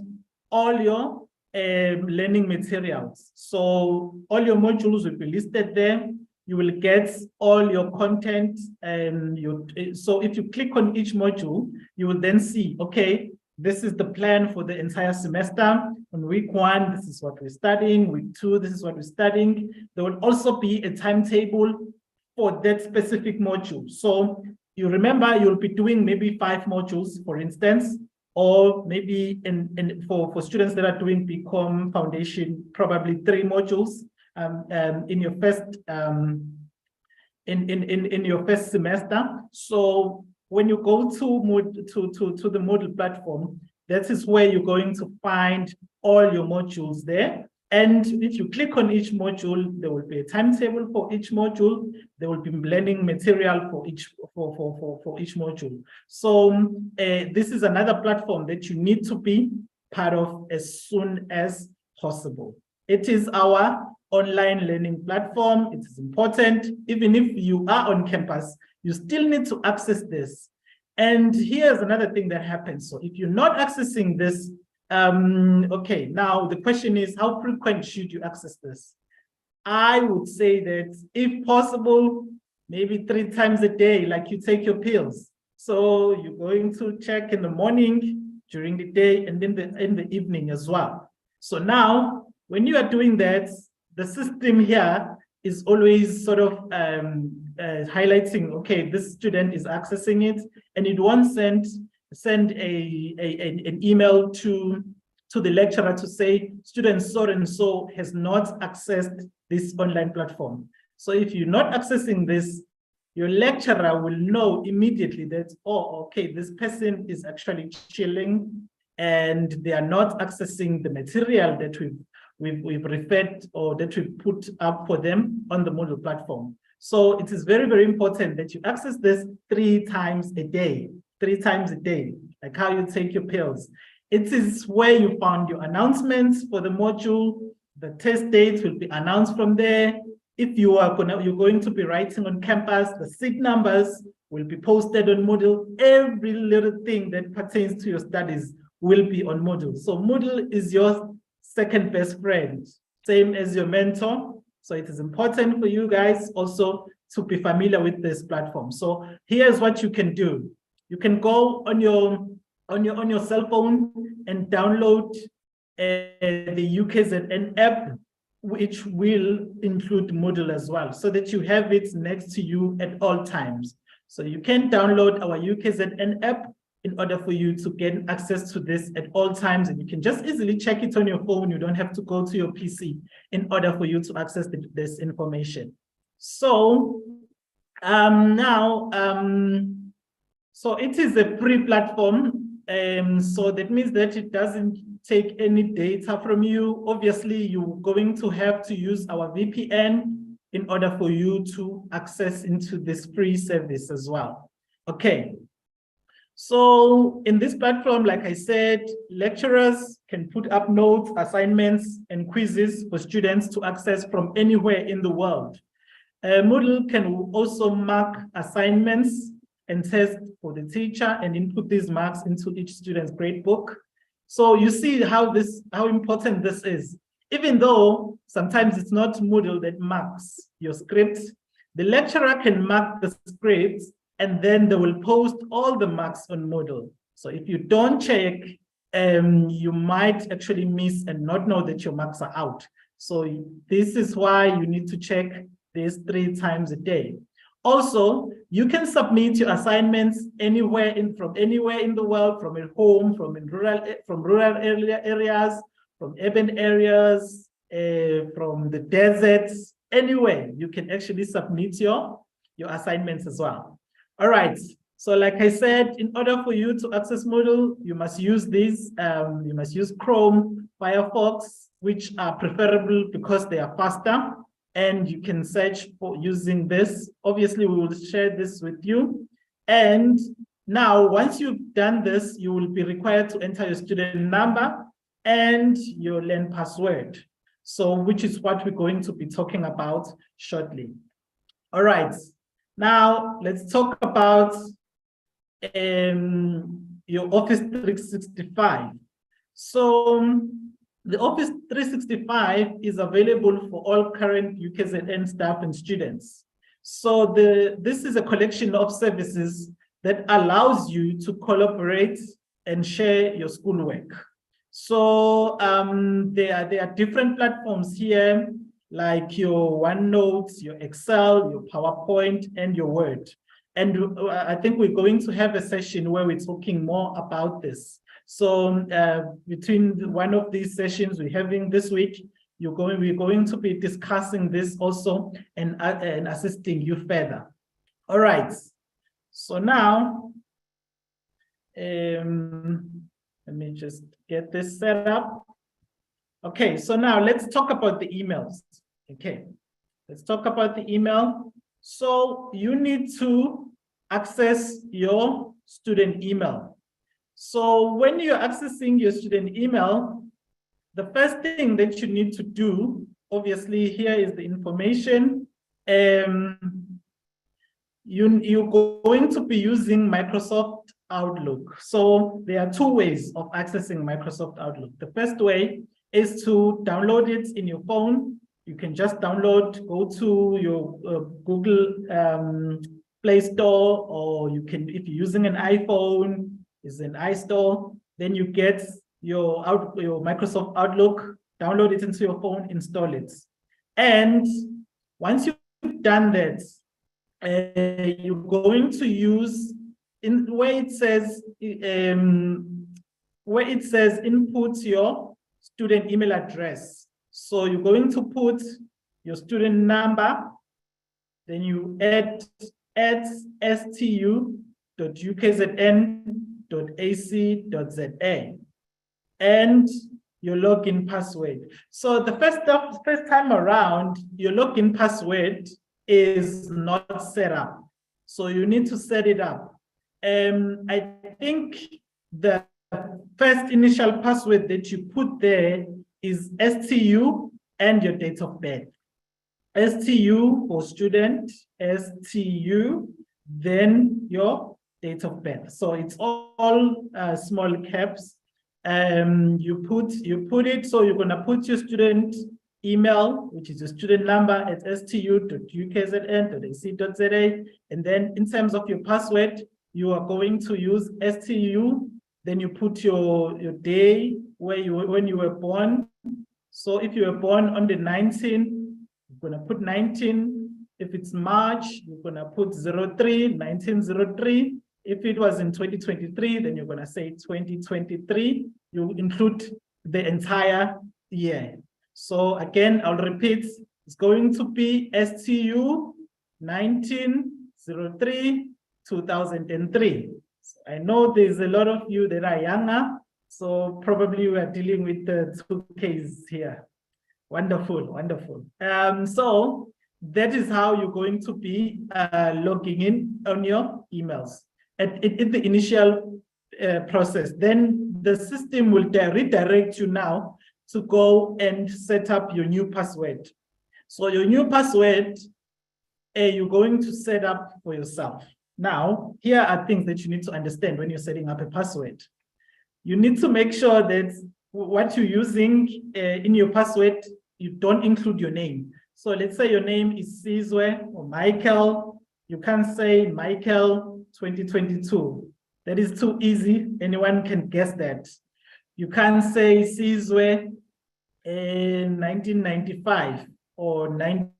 all your learning materials. So all your modules will be listed there. You will get all your content, and so if you click on each module, you will then see, okay, this is the plan for the entire semester. On week 1, this is what we're studying. Week 2, this is what we're studying. There will also be a timetable for that specific module. So you remember you'll be doing maybe 5 modules, for instance, or maybe for students that are doing BCom Foundation, probably 3 modules in your first in your first semester. So when you go to the Moodle platform, that is where you're going to find all your modules there. And if you click on each module, there will be a timetable for each module. There will be learning material for each module. So this is another platform that you need to be part of as soon as possible. It is our online learning platform. It is important. Even if you are on campus, you still need to access this. And here's another thing that happens. So if you're not accessing this, okay, now the question is, how frequent should you access this? I would say that if possible, maybe 3 times a day, like you take your pills. So you're going to check in the morning, during the day, and then in the evening as well. So now, when you are doing that, the system here is always sort of highlighting, okay, this student is accessing it, and it won't send an email to the lecturer to say student so and so has not accessed this online platform. So if you're not accessing this, your lecturer will know immediately that, oh, okay, this person is actually chilling and they are not accessing the material that we've referred or that we put up for them on the Moodle platform. So it is very, very important that you access this 3 times a day. 3 times a day, like how you take your pills. It is where you found your announcements for the module. The test dates will be announced from there. If you're going to be writing on campus, the seat numbers will be posted on Moodle. Every little thing that pertains to your studies will be on Moodle. So Moodle is your second best friend, same as your mentor. So it is important for you guys also to be familiar with this platform. So here's what you can do. You can go on your cell phone and download the UKZN app, which will include Moodle as well, so that you have it next to you at all times. So you can download our UKZN app in order for you to get access to this at all times, and you can just easily check it on your phone. You don't have to go to your PC in order for you to access this information. So so it is a free platform, so that means that it doesn't take any data from you. Obviously, you're going to have to use our VPN in order for you to access into this free service as well. Okay, so in this platform, like I said, lecturers can put up notes, assignments, and quizzes for students to access from anywhere in the world. Moodle can also mark assignments and test for the teacher and input these marks into each student's gradebook. So you see how important this is. Even though sometimes it's not Moodle that marks your script, the lecturer can mark the script and then they will post all the marks on Moodle. So if you don't check, you might actually miss and not know that your marks are out. So this is why you need to check this 3 times a day. Also, you can submit your assignments from anywhere in the world, from at home, from rural areas, from urban areas, from the deserts, anywhere. You can actually submit your assignments as well. All right. So like I said, in order for you to access Moodle, you must use these. You must use Chrome, Firefox, which are preferable because they are faster. And you can search for using this. Obviously, we will share this with you. And now, once you've done this, you will be required to enter your student number and your LAN password. So, which is what we're going to be talking about shortly. All right. Now, let's talk about your Office 365. So, the Office 365 is available for all current UKZN staff and students. So this is a collection of services that allows you to collaborate and share your schoolwork. So there are different platforms here, like your OneNote, your Excel, your PowerPoint, and your Word. And I think we're going to have a session where we're talking more about this. So between one of these sessions we're having this week we're going to be discussing this also and assisting you further. All right. So now, let me just get this set up. Okay, so now let's talk about the emails. Okay, let's talk about the email. So you need to access your student email. So when you're accessing your student email, the first thing that you need to do, obviously here is the information. You're going to be using Microsoft Outlook. So there are two ways of accessing Microsoft Outlook. The first way is to download it in your phone. You can just download, go to your Google Play Store, or you can, if you're using an iPhone, it's an iStore, then you get your Microsoft Outlook, download it into your phone, install it. And once you've done that, you're going to use in where it says input your student email address. So you're going to put your student number, then you add stu.ukzn.ac.za and your login password. So the first time around, your login password is not set up. So you need to set it up. I think the first initial password that you put there is STU and your date of birth. STU for student, STU, then your date of birth. So it's all small caps. You put it, so you're gonna put your student email, which is your student number at stu.ukzn.ac.za. And then in terms of your password, you are going to use STU, then you put your day when you were born. So if you were born on the 19th, you're gonna put 19. If it's March, you're gonna put 1903. If it was in 2023, then you're gonna say 2023. You include the entire year. So again, I'll repeat, it's going to be STU 1903-2003. So I know there's a lot of you that are younger, so probably we are dealing with the 2Ks here. Wonderful, wonderful. So that is how you're going to be logging in on your emails at the initial process. Then the system will redirect you now to go and set up your new password. So your new password, you're going to set up for yourself. Now, here are things that you need to understand when you're setting up a password. You need to make sure that what you're using in your password, you don't include your name. So let's say your name is Sizwe or Michael. You can't say Michael 2022. That is too easy. Anyone can guess that. You can't say Sizwe in 1995 or 19.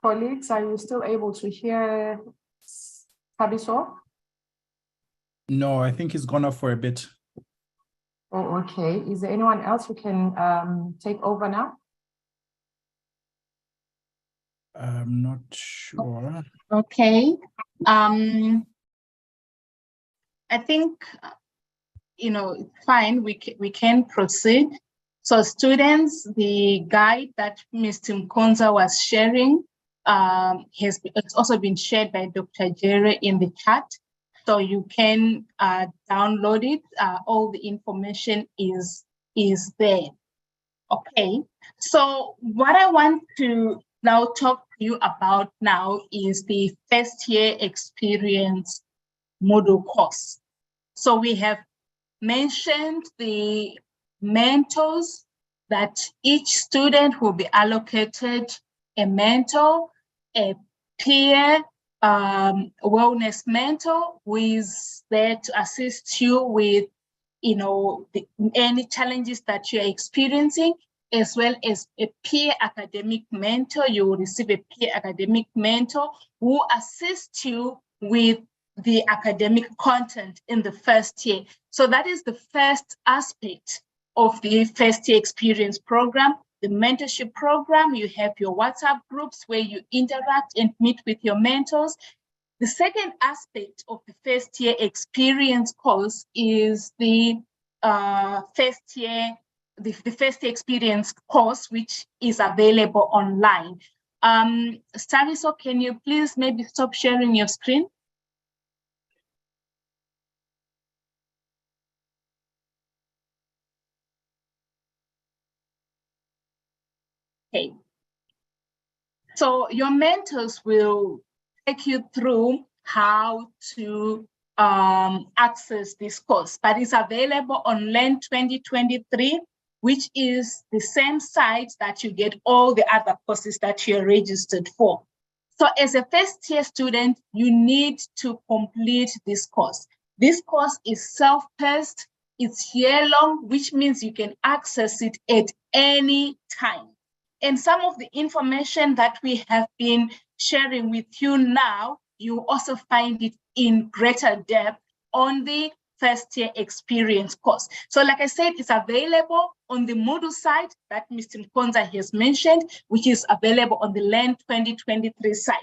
Colleagues, are you still able to hear Tabiso? No, I think he's gone off for a bit. Oh, okay. Is there anyone else who can take over now? I'm not sure. Okay. I think, fine, we can proceed. So students, the guide that Mr. Mkonza was sharing it's also been shared by Dr. Jerry in the chat. So you can download it. All the information is there. Okay. So what I want to now talk to you about now is the first year experience Moodle course. So we have mentioned the mentors that each student will be allocated a mentor, a peer wellness mentor who is there to assist you with, any challenges that you're experiencing, as well as a peer academic mentor. You will receive a peer academic mentor who assists you with the academic content in the first year. So that is the first aspect of the first year experience program. The mentorship program, you have your WhatsApp groups where you interact and meet with your mentors. The second aspect of the first year experience course is the first year experience course, which is available online. Staniso, can you please maybe stop sharing your screen? Okay. So your mentors will take you through how to access this course, but it's available on Learn 2023, which is the same site that you get all the other courses that you're registered for. So as a first year student, you need to complete this course. This course is self-paced, it's year-long, which means you can access it at any time. And some of the information that we have been sharing with you now, you also find it in greater depth on the first year experience course. So like I said, it's available on the Moodle site that Mr. Nkonza has mentioned, which is available on the Learn 2023 site.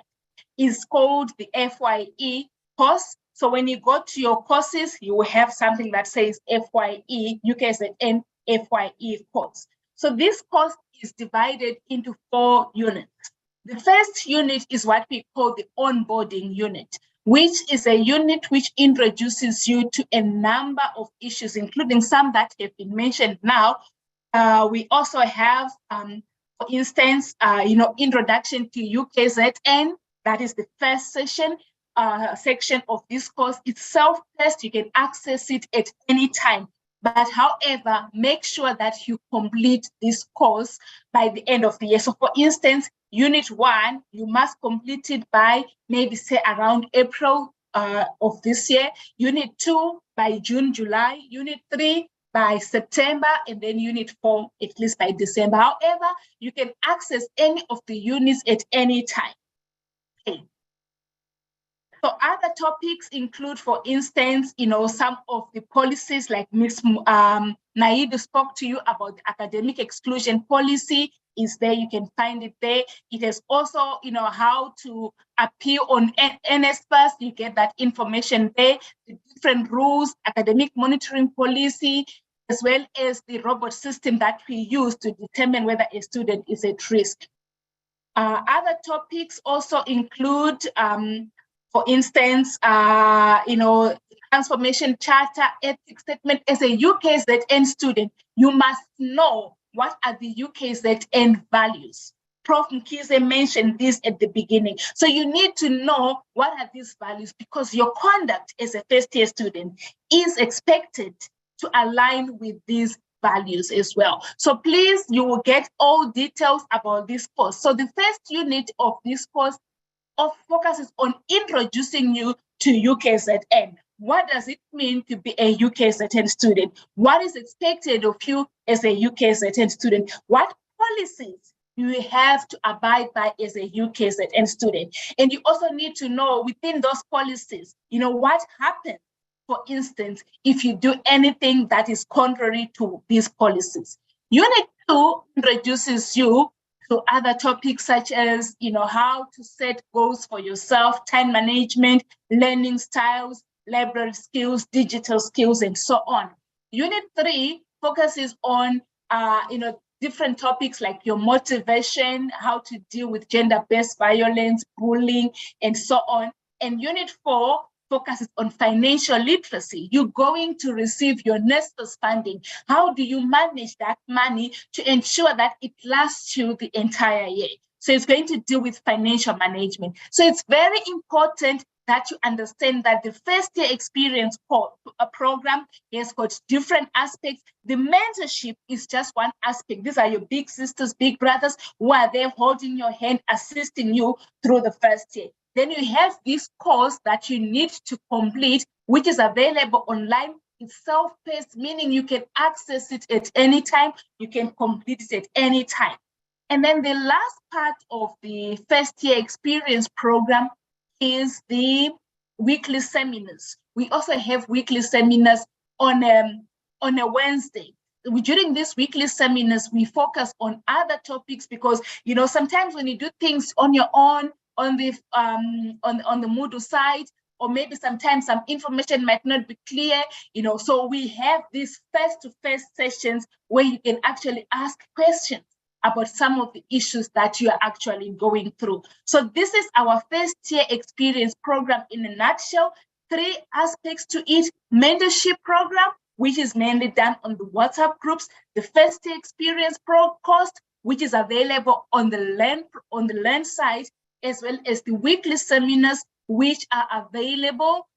It's called the FYE course. So when you go to your courses, you will have something that says FYE, UKZN FYE course. So this course is divided into 4 units. The first unit is what we call the onboarding unit, which is a unit which introduces you to a number of issues, including some that have been mentioned now. We also have, for instance, introduction to UKZN. That is the first section of this course. It's self-paced. You can access it at any time. But however, make sure that you complete this course by the end of the year. So for instance, Unit 1, you must complete it by maybe say around April of this year. Unit 2 by June, July. Unit 3 by September, and then Unit 4 at least by December. However, you can access any of the units at any time. Okay. So other topics include, for instance, some of the policies like Ms. Naidu spoke to you about the academic exclusion policy is there. You can find it there. It has also, how to appeal on NSPAS. You get that information there. The different rules, academic monitoring policy, as well as the robot system that we use to determine whether a student is at risk. Other topics also include, for instance, transformation charter, ethics statement. As a UKZN student, you must know what are the UKZN values. Prof. Mkize mentioned this at the beginning. So you need to know what are these values, because your conduct as a first year student is expected to align with these values as well. So please, you will get all details about this course. So the first unit of this course focuses on introducing you to UKZN. What does it mean to be a UKZN student? What is expected of you as a UKZN student? What policies do you have to abide by as a UKZN student? And you also need to know within those policies, what happens, for instance, if you do anything that is contrary to these policies. Unit 2 introduces you to other topics such as, how to set goals for yourself, time management, learning styles, library skills, digital skills, and so on. Unit 3 focuses on, different topics like your motivation, how to deal with gender-based violence, bullying, and so on. And Unit 4 focuses on financial literacy. You're going to receive your NSFAS funding. How do you manage that money to ensure that it lasts you the entire year? So it's going to deal with financial management. So it's very important that you understand that the first year experience program has got different aspects. The mentorship is just one aspect. These are your big sisters, big brothers who are there holding your hand, assisting you through the first year. Then you have this course that you need to complete, which is available online. It's self-paced, meaning you can access it at any time. You can complete it at any time. And then the last part of the first year experience program is the weekly seminars. We also have weekly seminars on a Wednesday. During these weekly seminars, we focus on other topics because, you know, sometimes when you do things on your own, on the Moodle side, or maybe sometimes some information might not be clear, you know, so we have these face-to-face sessions where you can actually ask questions about some of the issues that you are actually going through. So this is our first year experience program in a nutshell. 3 aspects to it: mentorship program, which is mainly done on the WhatsApp groups; the first year experience course, which is available on the Learn side, as well as the weekly seminars, which are available,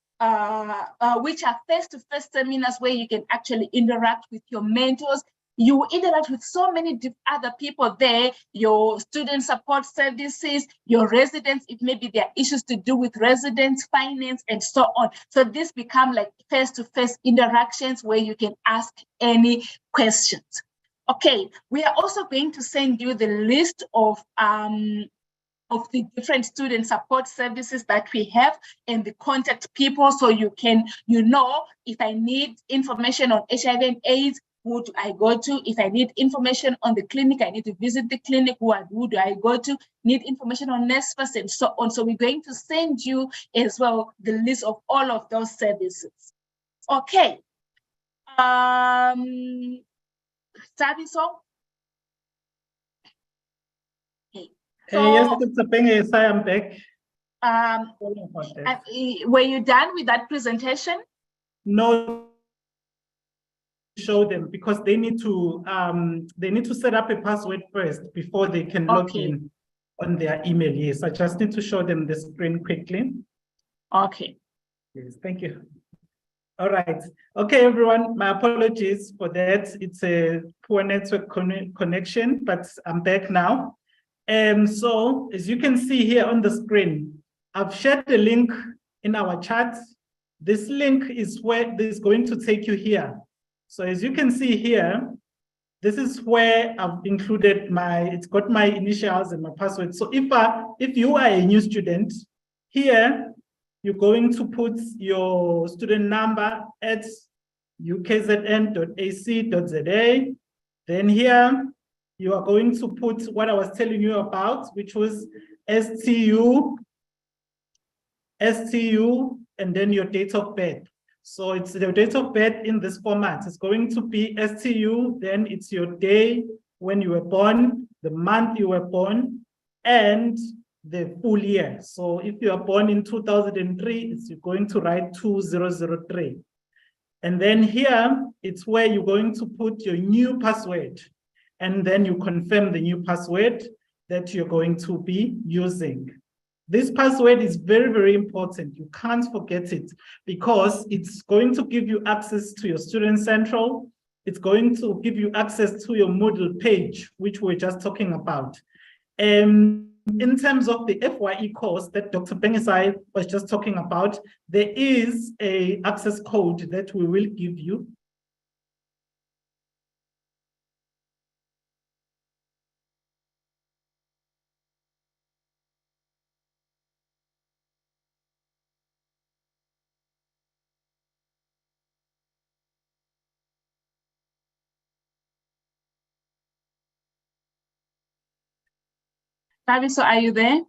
which are face-to-face seminars where you can actually interact with your mentors. You interact with so many other people there, your student support services, your residents, if maybe there are issues to do with residents, finance, and so on. So this become like face-to-face interactions where you can ask any questions. Okay, we are also going to send you the list of the different student support services that we have and the contact people, so you can, you know, if I need information on HIV and AIDS, who do I go to? If I need information on the clinic, I need to visit the clinic, who do I go to? Need information on NSFAS and so on. So we're going to send you as well the list of all of those services. Okay. Sabiso? Okay. So, yes, Dr. Penge, I am back. Were you done with that presentation? No, show them because they need to set up a password first before they can log in on their email. Yes, I just need to show them the screen quickly. Okay. Yes, thank you. All right. Okay, everyone, my apologies for that. It's a poor network connection, but I'm back now. So as you can see here on the screen, I've shared the link in our chat. This link is where this is going to take you here. So as you can see here, this is where I've included it's got my initials and my password. So if you are a new student, here, you're going to put your student number at ukzn.ac.za. Then here, you are going to put what I was telling you about, which was STU, and then your date of birth. So it's the date of birth in this format. It's going to be STU, then it's your day when you were born, the month you were born, and the full year. So if you are born in 2003, you're going to write 2003. And then here, it's where you're going to put your new password. And then you confirm the new password that you're going to be using. This password is very, very important. You can't forget it because it's going to give you access to your Student Central. It's going to give you access to your Moodle page, which we're just talking about. In terms of the FYE course that Dr. Bengisai was just talking about, there is an access code that we will give you. Taviso, are you there?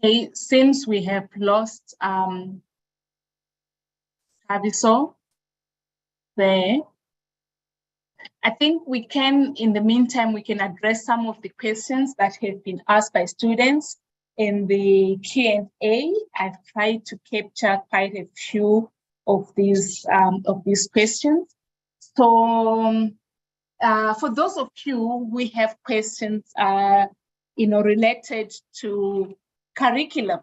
Okay, since we have lost Taviso there, I think we can, in the meantime, we can address some of the questions that have been asked by students in the Q&A. I've tried to capture quite a few of these questions. So for those of you who have questions, related to curriculum,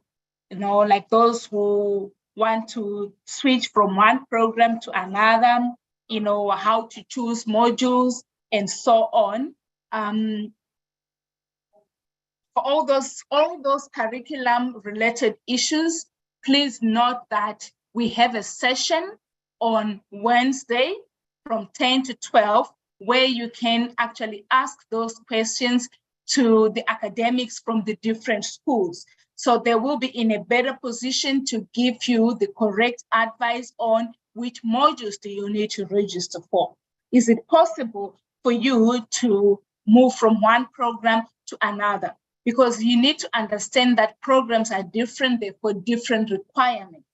like those who want to switch from one program to another, how to choose modules and so on. For all those curriculum related issues, please note that we have a session on Wednesday from 10 to 12, where you can actually ask those questions to the academics from the different schools. So they will be in a better position to give you the correct advice on which modules do you need to register for. Is it possible for you to move from one program to another? Because you need to understand that programs are different, for different requirements.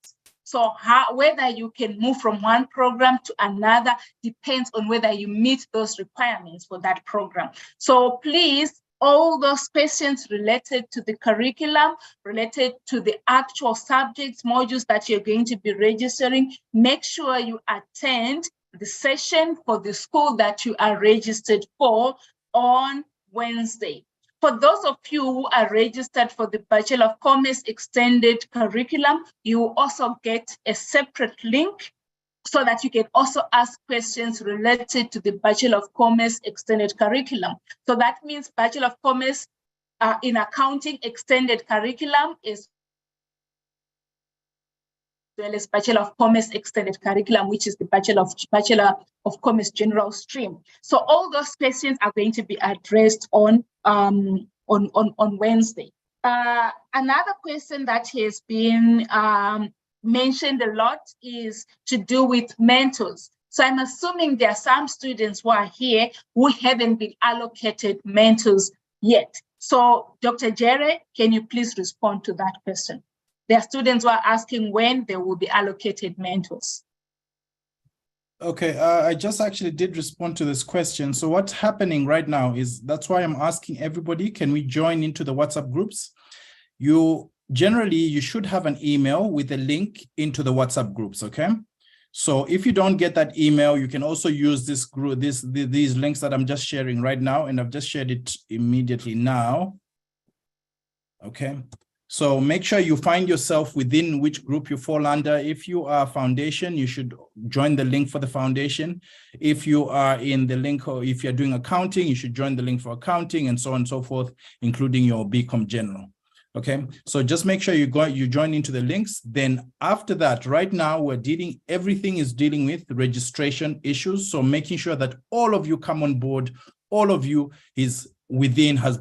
So whether you can move from one program to another depends on whether you meet those requirements for that program. So please, all those questions related to the curriculum, related to the actual subjects, modules that you're going to be registering, make sure you attend the session for the school that you are registered for on Wednesday. For those of you who are registered for the Bachelor of Commerce Extended Curriculum, you will also get a separate link so that you can also ask questions related to the Bachelor of Commerce Extended Curriculum. So that means Bachelor of Commerce in Accounting Extended Curriculum is well as Bachelor of Commerce Extended Curriculum, which is the Bachelor of Commerce General Stream. So all those questions are going to be addressed on Wednesday. Another question that has been mentioned a lot is to do with mentors. So I'm assuming there are some students who are here who haven't been allocated mentors yet. So Dr. Jere, can you please respond to that question? There are students who are asking when they will be allocated mentors. Okay, I just actually did respond to this question. So what's happening right now is, that's why I'm asking everybody, can we join into the WhatsApp groups? You should have an email with a link into the WhatsApp groups, okay? So if you don't get that email, you can also use this group, these links that I'm just sharing right now, and I've just shared it immediately now. Okay. So make sure you find yourself within which group you fall under. If you are foundation, you should join the link for the foundation. If you are in the link, or if you're doing accounting, you should join the link for accounting, and so on and so forth, including your BCom General. Okay, so just make sure you join into the links. Then after that, right now everything is dealing with registration issues. So making sure that all of you come on board, all of you has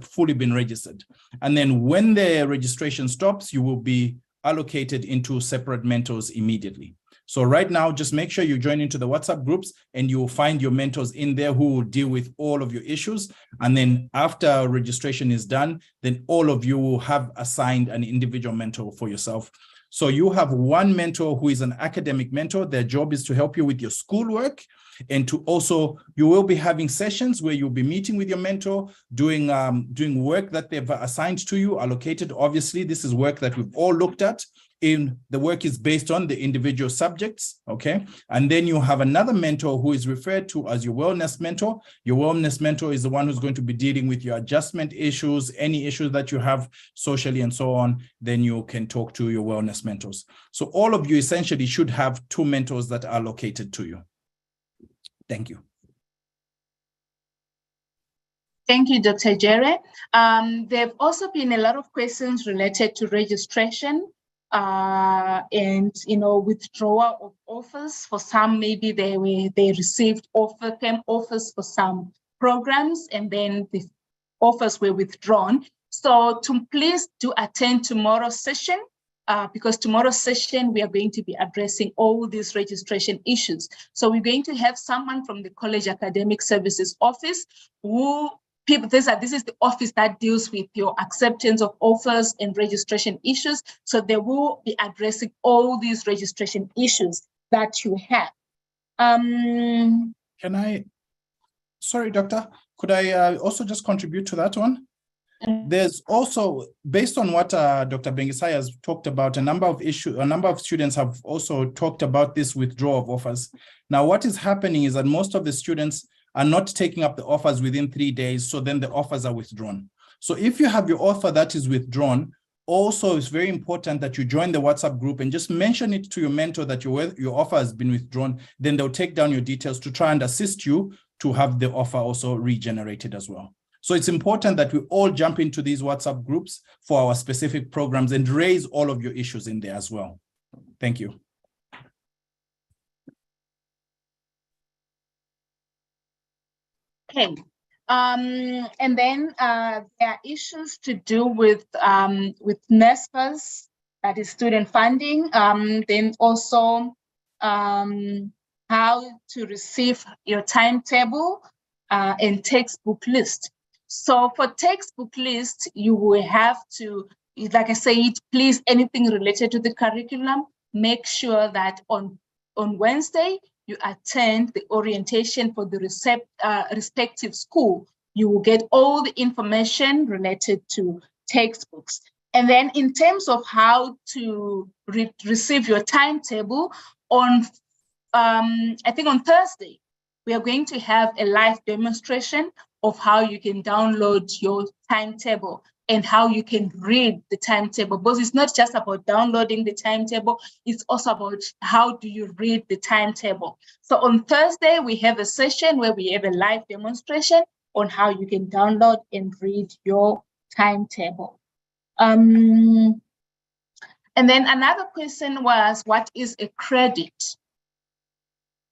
fully been registered. And then when the registration stops, you will be allocated into separate mentors immediately. So right now, just make sure you join into the WhatsApp groups, and you will find your mentors in there who will deal with all of your issues. And then after registration is done, then all of you will have assigned an individual mentor for yourself. So you have one mentor who is an academic mentor. Their job is to help you with your schoolwork, and to also, you will be having sessions where you'll be meeting with your mentor, doing work that they've assigned to you, allocated. Obviously, this is work that we've all looked at. The work is based on the individual subjects, okay? And then you have another mentor who is referred to as your wellness mentor. Your wellness mentor is the one who's going to be dealing with your adjustment issues, any issues that you have socially and so on. Then you can talk to your wellness mentors. So all of you essentially should have two mentors that are allocated to you. Thank you. Thank you, Dr. Jere. There have also been a lot of questions related to registration and withdrawal of offers. For some, maybe they received offers for some programs, and then the offers were withdrawn. So please do attend tomorrow's session, because tomorrow's session we are going to be addressing all these registration issues. So we're going to have someone from the College Academic Services Office this is the office that deals with your acceptance of offers and registration issues. So they will be addressing all these registration issues that you have. Can I Sorry, Doctor, could I also just contribute to that one? There's also, based on what Dr. Bengisai has talked about, a number of students have also talked about this withdrawal of offers. Now, what is happening is that most of the students are not taking up the offers within 3 days, so then the offers are withdrawn. So if you have your offer that is withdrawn, also it's very important that you join the WhatsApp group and just mention it to your mentor that your offer has been withdrawn. Then they'll take down your details to try and assist you to have the offer also regenerated as well. So it's important that we all jump into these WhatsApp groups for our specific programs and raise all of your issues in there as well. Thank you. Okay. And then there are issues to do with NSFAS, that is student funding. Then also how to receive your timetable and textbook list. So for textbook list, you will have to, like I said, please, anything related to the curriculum, make sure that on Wednesday, you attend the orientation for the respective school. You will get all the information related to textbooks. And then in terms of how to receive your timetable, on I think on Thursday, we are going to have a live demonstration of how you can download your timetable and how you can read the timetable. Because it's not just about downloading the timetable, it's also about how do you read the timetable. So on Thursday, we have a session where we have a live demonstration on how you can download and read your timetable. And then another question was, what is a credit?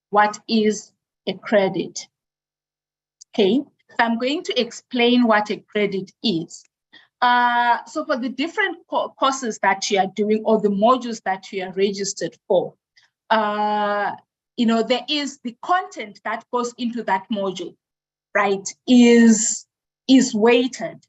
What is a credit? Okay, I'm going to explain what a credit is. So for the different courses that you are doing or the modules that you are registered for, there is the content that goes into that module, right, is weighted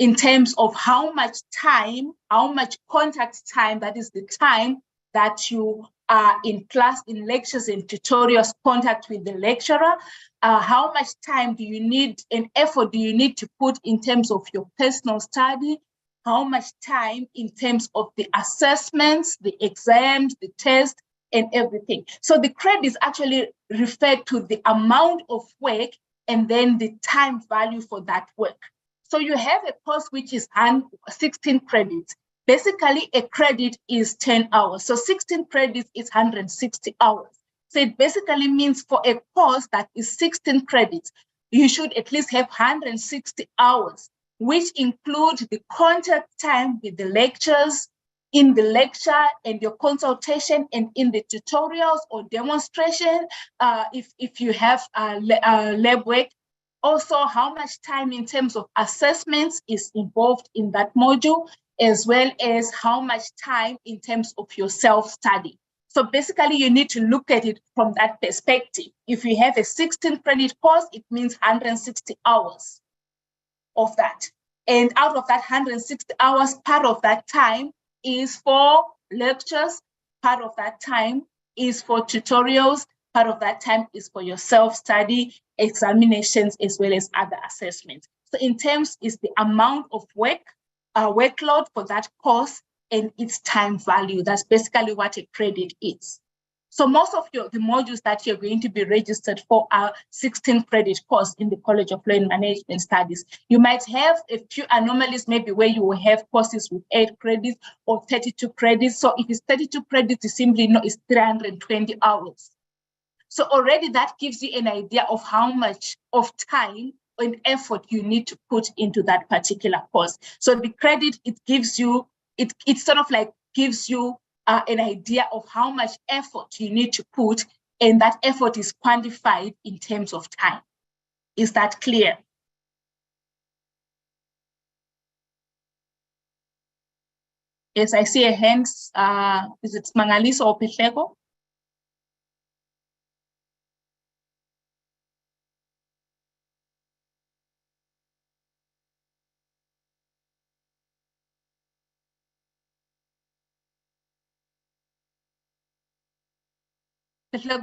in terms of how much time, how much contact time, that is the time that you are in class, in lectures and tutorials, contact with the lecturer, how much time do you need and effort do you need to put in terms of your personal study, how much time in terms of the assessments, the exams, the tests, and everything. So the credits actually refer to the amount of work and then the time value for that work. So you have a course which is 16 credits. Basically, a credit is 10 hours. So 16 credits is 160 hours. So it basically means for a course that is 16 credits, you should at least have 160 hours, which include the contact time with the lectures, in the lecture and your consultation, and in the tutorials or demonstration, if you have lab work. Also, how much time in terms of assessments is involved in that module, as well as how much time in terms of your self-study. So basically, you need to look at it from that perspective. If you have a 16 credit course, it means 160 hours of that. And out of that 160 hours, part of that time is for lectures, part of that time is for tutorials, part of that time is for your self-study, examinations, as well as other assessments. So in terms is the amount of workload for that course and its time value. That's basically what a credit is. So most of the modules that you're going to be registered for are 16 credit course in the College of Law and Management Studies. You might have a few anomalies, maybe where you will have courses with 8 credits or 32 credits. So if it's 32 credits, you simply know it's 320 hours. So already that gives you an idea of how much of time and effort you need to put into that particular course. So the credit, it gives you, it sort of like gives you an idea of how much effort you need to put, and that effort is quantified in terms of time. Is that clear? Yes, I see a hand. Is it Mangaliso or Pehleko?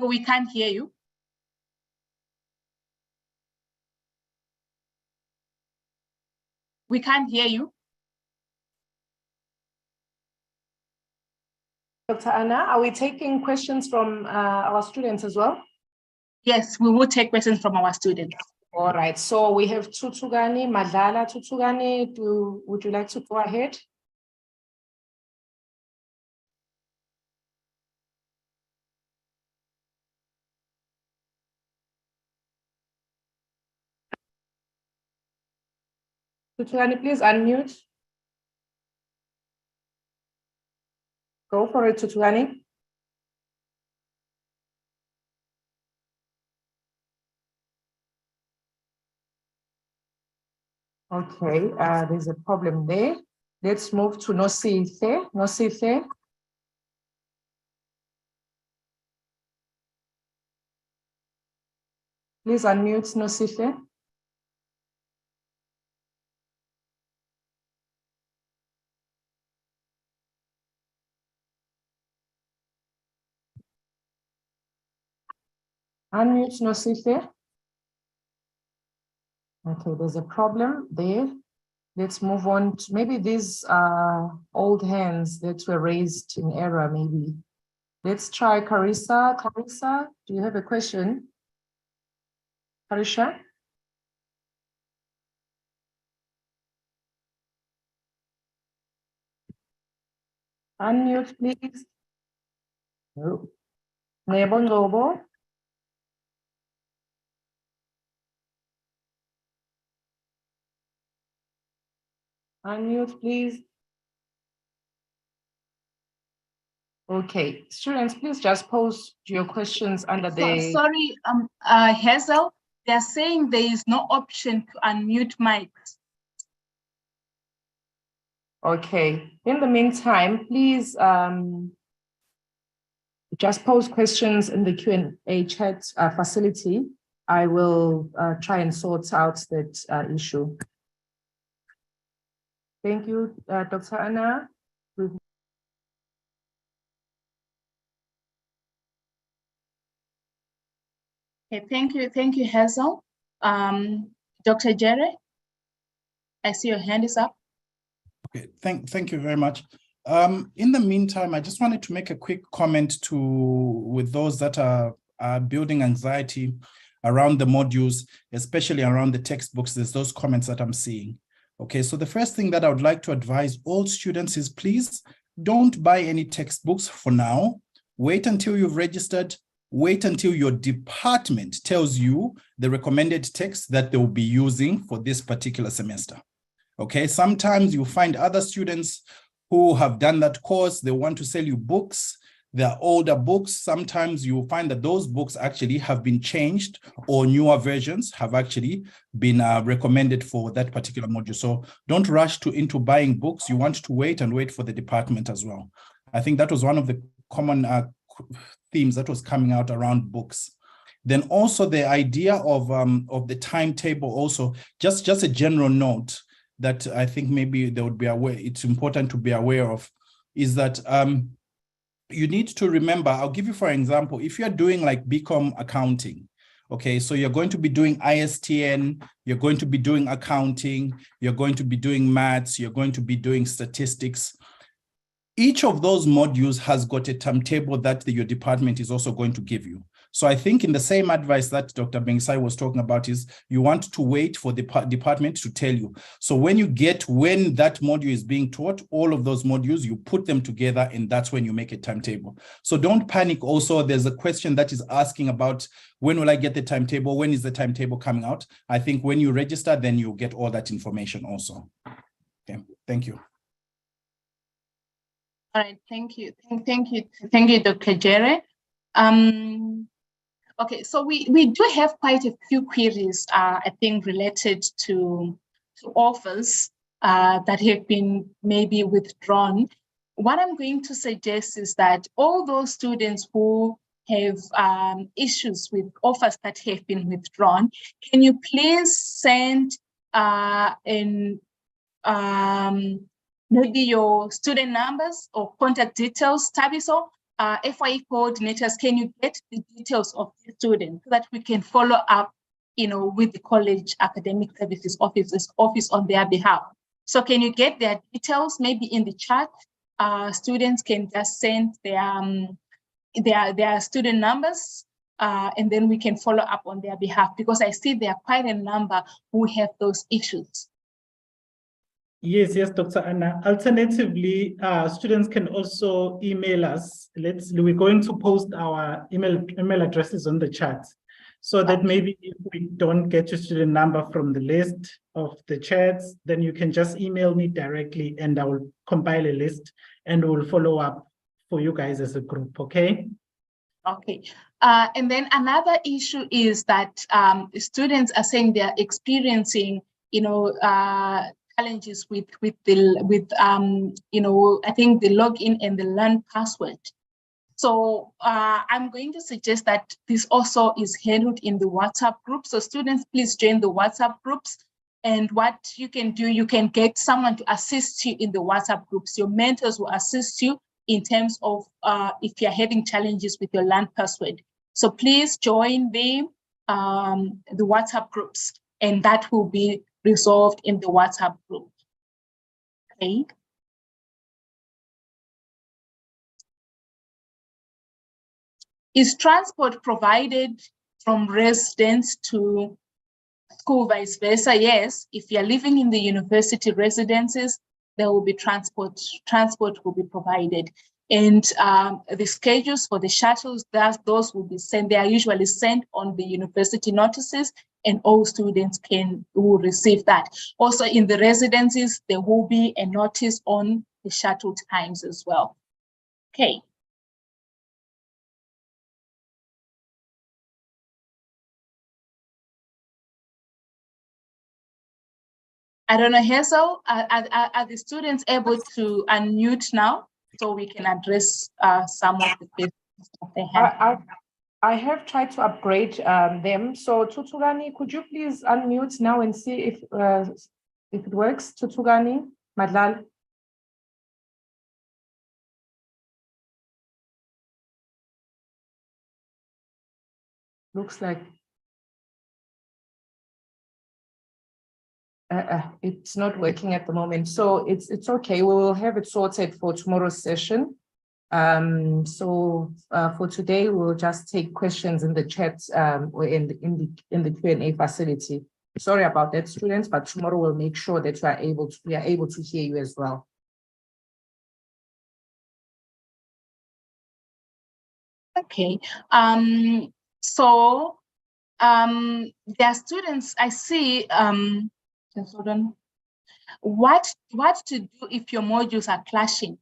We can't hear you. We can't hear you. Dr. Anna, are we taking questions from our students as well? Yes, we will take questions from our students. All right, so we have Tutugani, Madlala Tutugani. Would you like to go ahead? Tutugani, please unmute. Go for it, Tutugani. Okay, there's a problem there. Let's move to Nosife. Nosife. Please unmute Nosife. Unmute Nosife. Okay, there's a problem there. Let's move on to maybe these old hands that were raised in error, maybe. Let's try Carissa. Carissa, do you have a question? Carisha? Unmute, please. No. Nebo Ngobo. Unmute, please. Okay, students, please just post your questions under the... Sorry, Hazel, they're saying there is no option to unmute mics. Okay, in the meantime, please just post questions in the Q&A chat facility. I will try and sort out that issue. Thank you, Dr. Anna. Okay, thank you, Hazel. Dr. Jerry, I see your hand is up. Okay, thank you very much. In the meantime, I just wanted to make a quick comment with those that are building anxiety around the modules, especially around the textbooks. There's those comments that I'm seeing. Okay, so the first thing that I would like to advise all students is please don't buy any textbooks for now. Wait until you've registered. Wait until your department tells you the recommended text that they will be using for this particular semester. Okay, sometimes you find other students who have done that course, they want to sell you books, they're older books. Sometimes you find that those books actually have been changed or newer versions have actually been recommended for that particular module. So don't rush into buying books. You want to wait for the department as well. I think that was one of the common themes that was coming out around books. Then also the idea of the timetable also, just a general note that I think maybe they would be aware, it's important to be aware of, is that you need to remember, I'll give you for example, if you're doing like BCom accounting, okay, so you're going to be doing ISTN, you're going to be doing accounting, you're going to be doing maths, you're going to be doing statistics. Each of those modules has got a timetable that your department is also going to give you. So I think in the same advice that Dr. Bengsai was talking about is you want to wait for the department to tell you. So when that module is being taught, all of those modules, you put them together and that's when you make a timetable. So don't panic also. There's a question that is asking about when will I get the timetable? When is the timetable coming out? I think when you register, then you'll get all that information also. Okay, thank you. All right, thank you, Dr. Jerry. Okay, so we do have quite a few queries, I think, related to offers that have been maybe withdrawn. What I'm going to suggest is that all those students who have issues with offers that have been withdrawn, can you please send maybe your student numbers or contact details, Tabiso, FYE coordinators, can you get the details of the student so that we can follow up, with the college academic services office on their behalf? So can you get their details maybe in the chat? Students can just send their student numbers, and then we can follow up on their behalf, because I see there are quite a number who have those issues. Yes, Dr. Anna. Alternatively, students can also email us. We're going to post our email addresses on the chat, so that maybe if we don't get your student number from the list of the chats, then you can just email me directly and I will compile a list and we'll follow up for you guys as a group, okay? Okay. And then another issue is that students are saying they're experiencing, challenges with I think the login and the learn password. So I'm going to suggest that this also is handled in the WhatsApp group. So students, please join the WhatsApp groups. And what you can do, you can get someone to assist you in the WhatsApp groups. Your mentors will assist you in terms of if you're having challenges with your learn password. So please join the WhatsApp groups, and that will be resolved in the WhatsApp group. Okay. Is transport provided from residence to school, vice versa? Yes. If you're living in the university residences, there will be transport. Transport will be provided. And the schedules for the shuttles, those will be sent. They are usually sent on the university notices, and all students will receive that. Also in the residences, there will be a notice on the shuttle times as well. Okay. I don't know, Hazel, are the students able to unmute now so we can address some of the questions that they have? I have tried to upgrade them. So Tutugani, could you please unmute now and see if it works? Tutugani, Madlal. Looks like it's not working at the moment. So it's okay. We will have it sorted for tomorrow's session. For today, we'll just take questions in the chat or in the Q&A facility. Sorry about that, students, but tomorrow we'll make sure that we are able to hear you as well. Okay. There are students I see. Just hold on. What to do if your modules are clashing?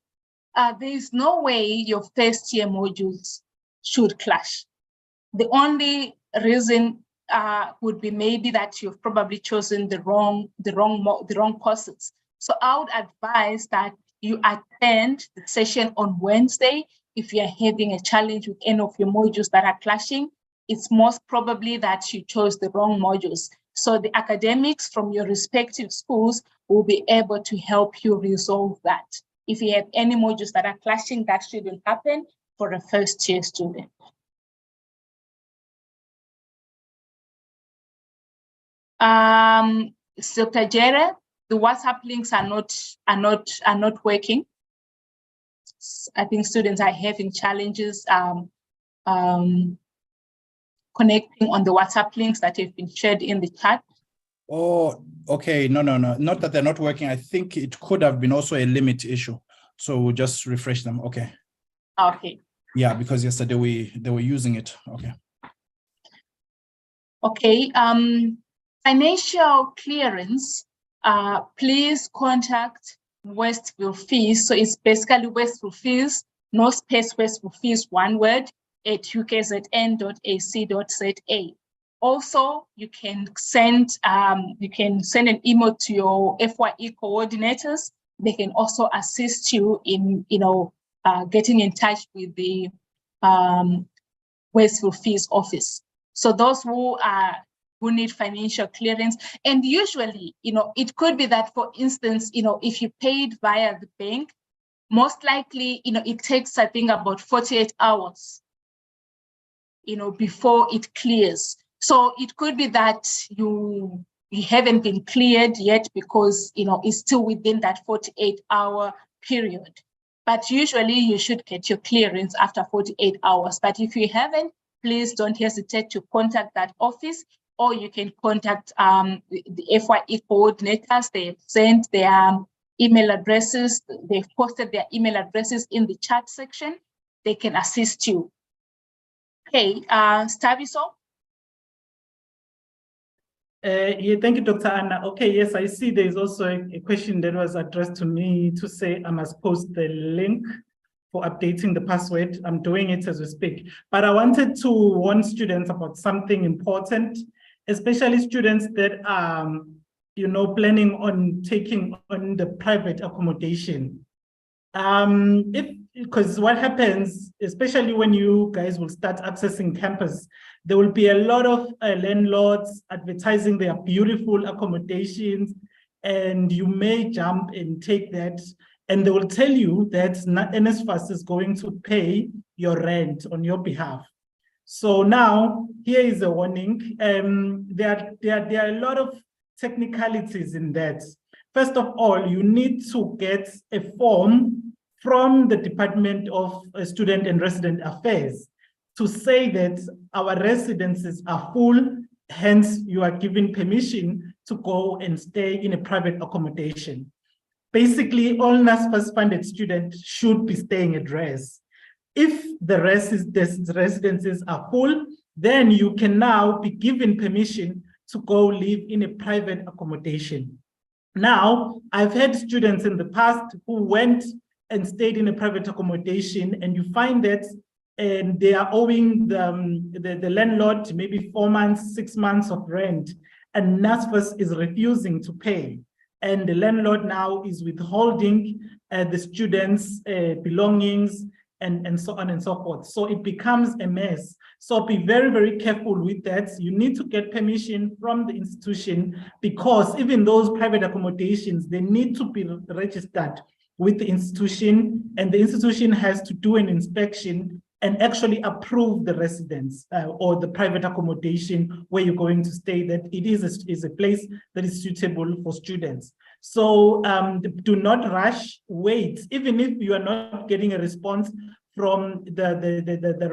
There is no way your first year modules should clash. The only reason would be maybe that you've probably chosen the wrong courses. So I would advise that you attend the session on Wednesday. If you're having a challenge with any of your modules that are clashing, it's most probably that you chose the wrong modules. So the academics from your respective schools will be able to help you resolve that. If you have any modules that are clashing, that shouldn't happen for a first year student. Dr. Jere, the WhatsApp links are not working. I think students are having challenges connecting on the WhatsApp links that have been shared in the chat. Oh, okay. No. Not that they're not working. I think it could have been also a limit issue. So we'll just refresh them. Okay. Okay. Yeah, because yesterday they were using it. Okay. Okay. Financial clearance. Please contact Westville Fees. So it's basically Westville Fees, no space, Westville Fees, one word, at ukzn.ac.za. Also, you can send an email to your FYE coordinators. They can also assist you in getting in touch with the Westville Fees office. So those who need financial clearance, and usually, it could be that, for instance, if you paid via the bank, most likely, it takes, I think, about 48 hours, before it clears. So it could be that you you haven't been cleared yet because, it's still within that 48-hour period. But usually you should get your clearance after 48 hours. But if you haven't, please don't hesitate to contact that office, or you can contact the FYE coordinators. They've sent their email addresses. They've posted their email addresses in the chat section. They can assist you. Okay, Staviso? Yeah, thank you, Dr. Anna. Okay, yes, I see there's also a question that was addressed to me to say I must post the link for updating the password. I'm doing it as we speak. But I wanted to warn students about something important, especially students that are, planning on taking on the private accommodation. Because what happens, especially when you guys will start accessing campus, there will be a lot of landlords advertising their beautiful accommodations, and you may jump and take that, and they will tell you that NSFAS is going to pay your rent on your behalf. So now, here is a warning. There are a lot of technicalities in that. First of all, you need to get a form from the Department of Student and Resident Affairs to say that our residences are full, hence you are given permission to go and stay in a private accommodation. Basically, all NSFAS funded students should be staying at res. If the residences are full, then you can now be given permission to go live in a private accommodation. Now, I've had students in the past who went and stayed in a private accommodation, and you find that they are owing the landlord maybe 4 months, 6 months of rent, and NSFAS is refusing to pay. And the landlord now is withholding the students' belongings and so on and so forth. So it becomes a mess. So be very, very careful with that. You need to get permission from the institution, because even those private accommodations, they need to be registered with the institution, and the institution has to do an inspection and actually approve the residence or the private accommodation where you're going to stay, that it is a place that is suitable for students. So do not rush, wait. Even if you are not getting a response from the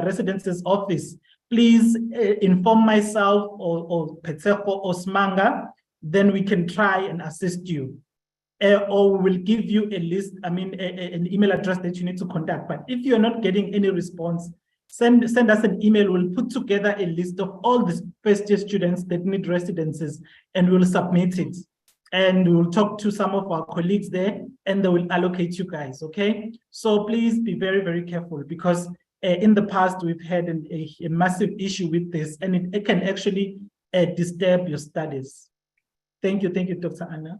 residence's office, please inform myself or Petseho or Smanga, then we can try and assist you. Or we will give you a list, an email address that you need to contact. But if you're not getting any response, send us an email. We'll put together a list of all the first-year students that need residences, and we'll submit it. And we'll talk to some of our colleagues there, and they will allocate you guys, okay? So please be very, very careful, because in the past, we've had a massive issue with this, and it can actually disturb your studies. Thank you, Dr. Anna.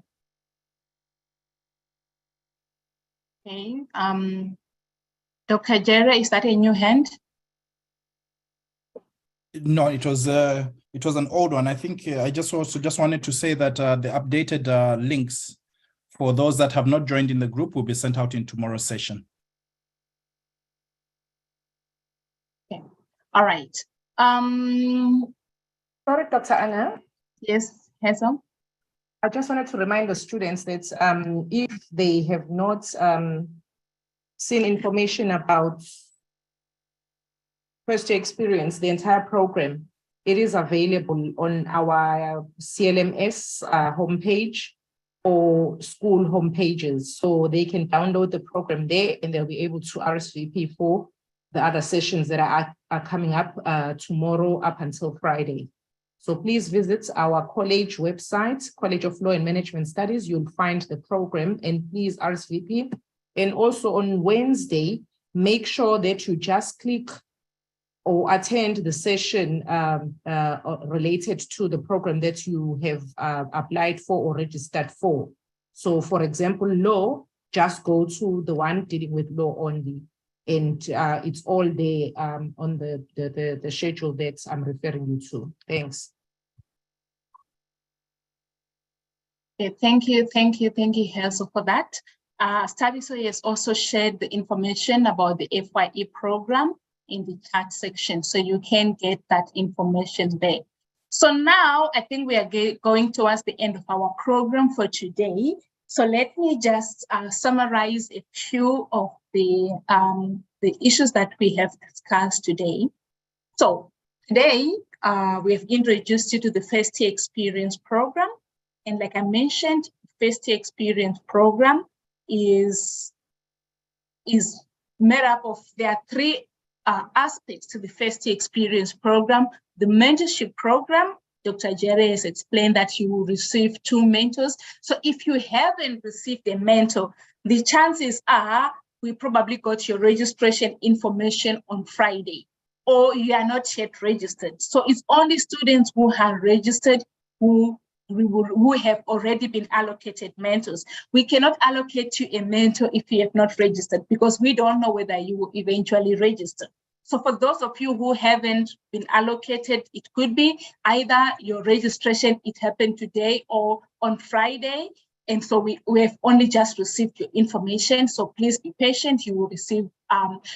Okay, Dr. Jere, is that a new hand? No, it was an old one. I think I just wanted to say that the updated links for those that have not joined in the group will be sent out in tomorrow's session. Okay, all right. Sorry, Dr. Anna. Yes, Hazel. I just wanted to remind the students that if they have not seen information about first-year experience, the entire program, it is available on our CLMS homepage or school homepages. So they can download the program there, and they'll be able to RSVP for the other sessions that are coming up tomorrow up until Friday. So please visit our college website, College of Law and Management Studies. You'll find the program, and please RSVP. And also on Wednesday, make sure that you just click or attend the session related to the program that you have applied for or registered for. So for example, law, just go to the one dealing with law only. And it's all there on the schedule that I'm referring you to. Thanks. Okay, thank you, Hazel, for that. Staviso has also shared the information about the FYE program in the chat section, so you can get that information there. So now I think we are going towards the end of our program for today. So let me just summarize a few of the issues that we have discussed today. So today we have introduced you to the first year experience program. And like I mentioned, first year experience program is made up of, there are three aspects to the first year experience program. The mentorship program, Dr. Jerry has explained that you will receive 2 mentors. So if you haven't received a mentor, the chances are we probably got your registration information on Friday, or you are not yet registered. So it's only students who are registered who have already been allocated mentors. We cannot allocate you a mentor if you have not registered, because we don't know whether you will eventually register. So for those of you who haven't been allocated, it could be either your registration, it happened today or on Friday. And so we have only just received your information. So please be patient. You will receive,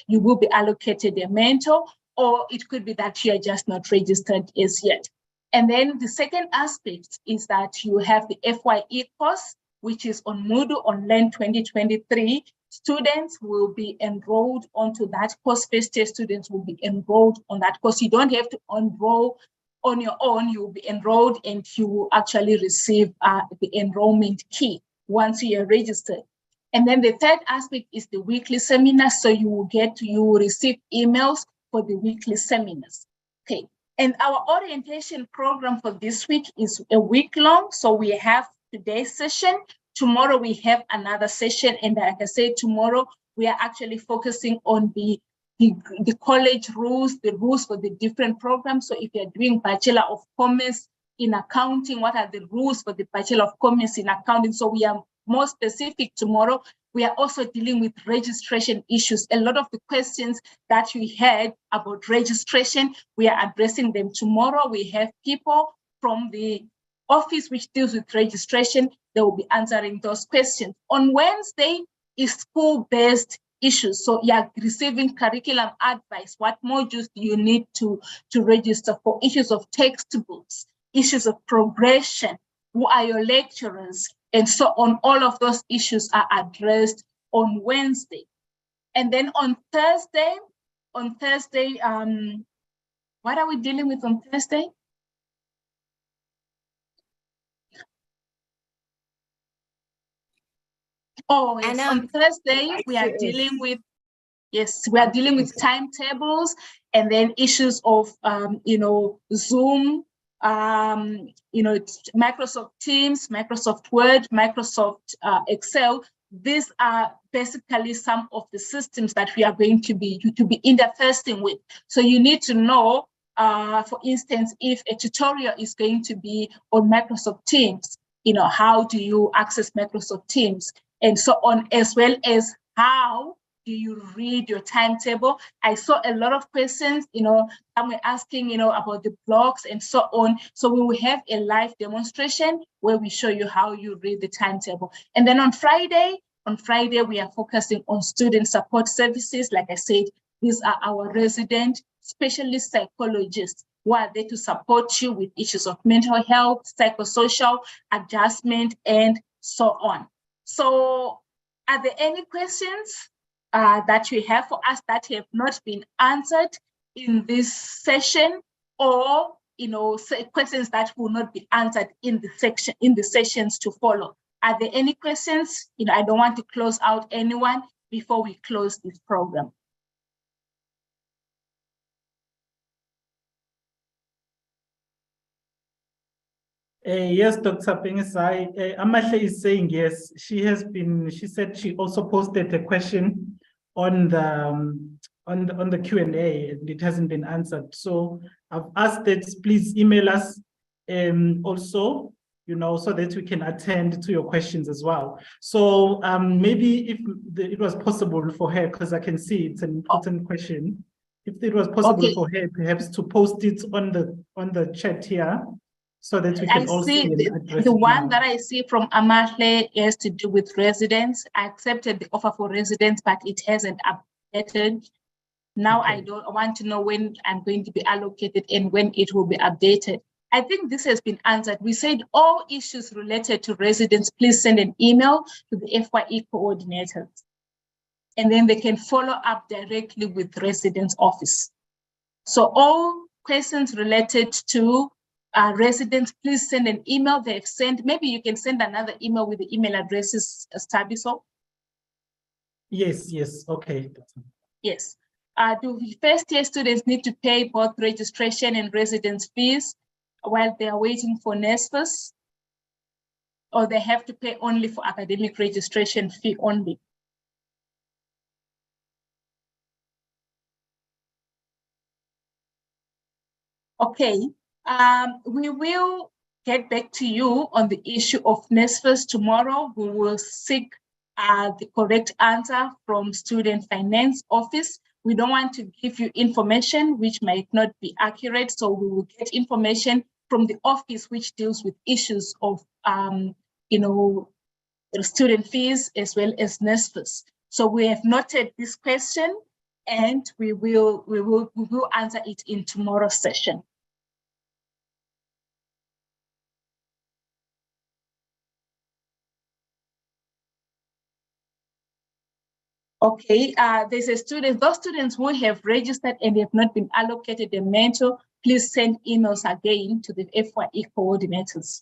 you will be allocated a mentor, or it could be that you are just not registered as yet. And then the second aspect is that you have the FYE course, which is on Moodle on Learn 2023. Students will be enrolled onto that course. First year students will be enrolled on that course. You don't have to enroll on your own. You will be enrolled and you will actually receive the enrollment key once you are registered. And then the third aspect is the weekly seminars. So you will receive emails for the weekly seminars. Okay. And our orientation program for this week is a week long. So we have today's session. Tomorrow we have another session. And like I said, tomorrow we are actually focusing on the college rules, the rules for the different programs. So if you're doing Bachelor of Commerce in accounting, what are the rules for the Bachelor of Commerce in accounting? So we are more specific tomorrow. We are also dealing with registration issues. A lot of the questions that we had about registration, we are addressing them tomorrow. We have people from the office which deals with registration. They will be answering those questions. On Wednesday is school-based issues. So you are receiving curriculum advice. What modules do you need to register for? Issues of textbooks, issues of progression, who are your lecturers, and so on. All of those issues are addressed on Wednesday. And then on Thursday, what are we dealing with on Thursday? Oh, yes. On Thursday, we are dealing with, timetables, and then issues of, Zoom, Microsoft Teams, Microsoft Word, Microsoft Excel. These are basically some of the systems that we are going to be interfacing with. So you need to know, for instance, if a tutorial is going to be on Microsoft Teams, how do you access Microsoft Teams, and so on, as well as how do you read your timetable. I saw a lot of questions, some were asking, about the blogs and so on. So we will have a live demonstration where we show you how you read the timetable. And then on Friday, we are focusing on student support services. Like I said, these are our resident specialist psychologists who are there to support you with issues of mental health, psychosocial adjustment, and so on. So are there any questions that you have for us that have not been answered in this session, or questions that will not be answered in the sessions to follow? Are there any questions? I don't want to close out anyone before we close this program. Yes, Dr. Pengisai. Amahle is saying yes. She said she also posted a question on the Q&A, and it hasn't been answered. So I've asked that please email us also, so that we can attend to your questions as well. So maybe if it was possible for her, because I can see it's an important question, if it was possible for her perhaps to post it on the chat here, so that we can also see the one that I see from Amahle has to do with residents. I accepted the offer for residents, but it hasn't updated. Now I don't want to know when I'm going to be allocated and when it will be updated. I think this has been answered. We said all issues related to residents, please send an email to the FYE coordinators. And then they can follow up directly with residents' office. So all questions related to residents, please send an email. They've sent, maybe you can send another email with the email addresses, Stabiso. Yes, okay. Yes. Do first-year students need to pay both registration and residence fees while they are waiting for NSFAS? Or they have to pay only for academic registration fee only? Okay, we will get back to you on the issue of NSFAS tomorrow. We will seek the correct answer from Student Finance Office. We don't want to give you information which might not be accurate, so we will get information from the office which deals with issues of, student fees as well as NSFAS. So we have noted this question, and we will answer it in tomorrow's session. Okay, there's a student, those students who have registered and have not been allocated a mentor, please send emails again to the FYE coordinators.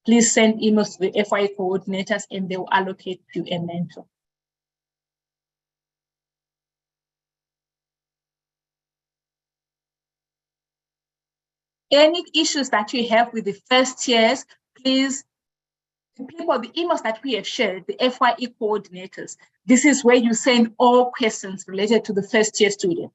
Please send emails to the FYE coordinators and they will allocate you a mentor. Any issues that you have with the first years, please, the emails that we have shared, the FYE coordinators, this is where you send all questions related to the first year students.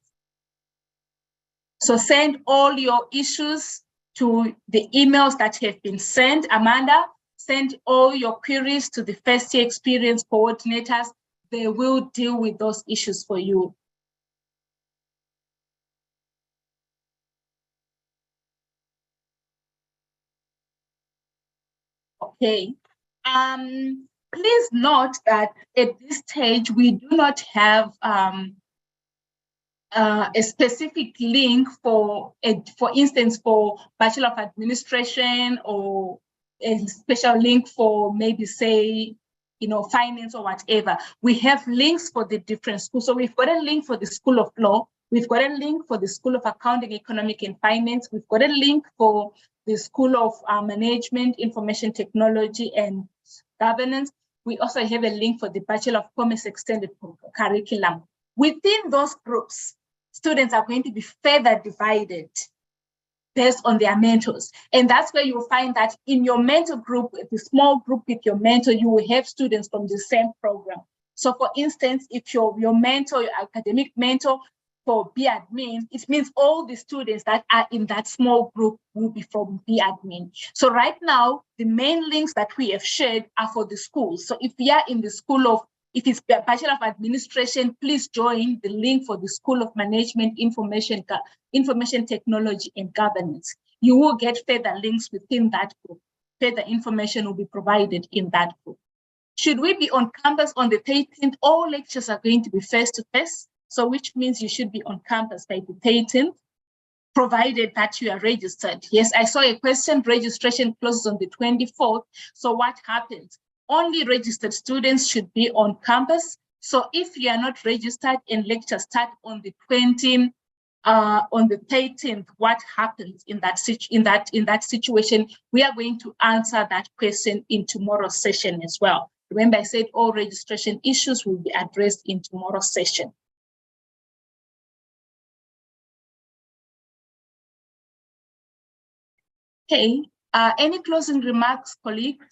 So send all your issues to the emails that have been sent. Amanda, send all your queries to the first year experience coordinators. They will deal with those issues for you. Okay. Please note that at this stage, we do not have a specific link for instance, for Bachelor of Administration, or a special link for maybe, say, finance or whatever. We have links for the different schools. So we've got a link for the School of Law. We've got a link for the School of Accounting, Economic and Finance. We've got a link for the School of Management, Information Technology and Governance. We also have a link for the Bachelor of Commerce Extended Curriculum. Within those groups, students are going to be further divided based on their mentors. And that's where you'll find that in your mentor group, the small group with your mentor, you will have students from the same program. So for instance, if your mentor, your academic mentor for B-admin, it means all the students that are in that small group will be from B-admin. So right now, the main links that we have shared are for the schools. So if we are in the School of, if it's Bachelor of Administration, please join the link for the School of Management, Information Technology and Governance. You will get further links within that group. Further information will be provided in that group. Should we be on campus on the 13th, all lectures are going to be face-to-face. So which means you should be on campus by the 13th, provided that you are registered. Yes, I saw a question, registration closes on the 24th. So what happens? Only registered students should be on campus. So if you are not registered and lectures start on the 13th, what happens in that situation? We are going to answer that question in tomorrow's session as well. Remember, I said all registration issues will be addressed in tomorrow's session. Okay, any closing remarks, colleagues?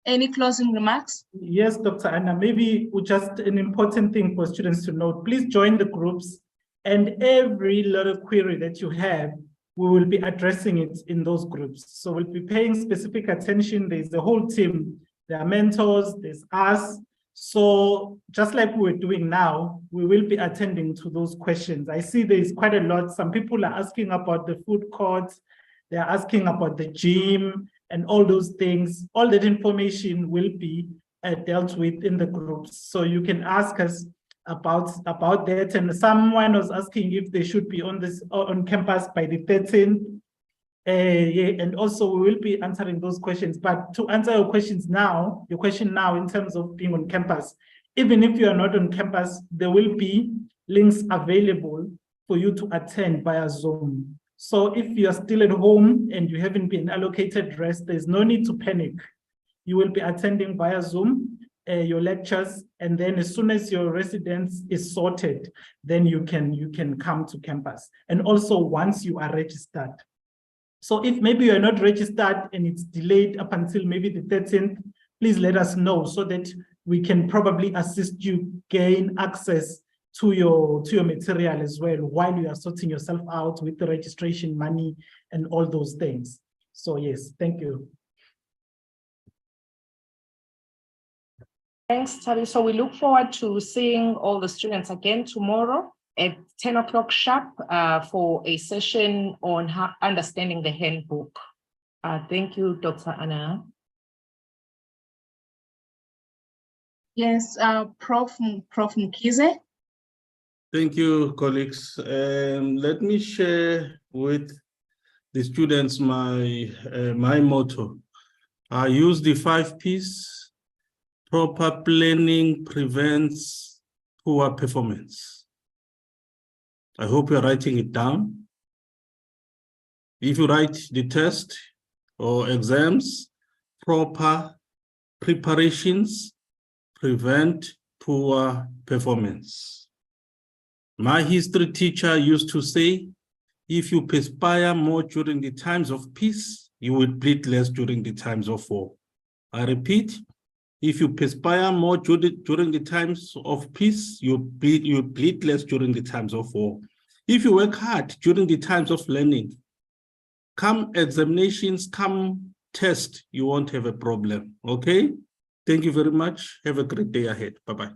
Any closing remarks? Yes, Dr. Anna, maybe just an important thing for students to note, please join the groups, and every little query that you have, we will be addressing it in those groups. So we'll be paying specific attention. There's a whole team, there are mentors, there's us. So just like we're doing now, we will be attending to those questions. I see there's quite a lot. Some people are asking about the food courts, they're asking about the gym and all those things. All that information will be dealt with in the groups. So you can ask us about that. And someone was asking if they should be on campus by the 13th. Yeah, and also we will be answering those questions. But to answer your question now in terms of being on campus, even if you are not on campus, there will be links available for you to attend via Zoom. So if you are still at home and you haven't been allocated rest, there's no need to panic. You will be attending via Zoom your lectures, and then as soon as your residence is sorted, then you can come to campus. And also once you are registered. So if maybe you're not registered and it's delayed up until maybe the 13th, please let us know so that we can probably assist you gain access to your material as well while you are sorting yourself out with the registration money and all those things. So yes, thank you. Thanks, Tabi. So we look forward to seeing all the students again tomorrow at 10 o'clock sharp for a session on understanding the handbook. Thank you, Dr. Anna. Yes, Prof. Mkhize. Thank you, colleagues. Let me share with the students my motto. I use the 5 P's. Proper planning prevents poor performance. I hope you're writing it down. If you write the test or exams, proper preparations prevent poor performance. My history teacher used to say, if you perspire more during the times of peace, you will bleed less during the times of war. I repeat, if you perspire more during the times of peace, you bleed less during the times of war. If you work hard during the times of learning, come examinations, come test, you won't have a problem, okay? Thank you very much. Have a great day ahead. Bye-bye.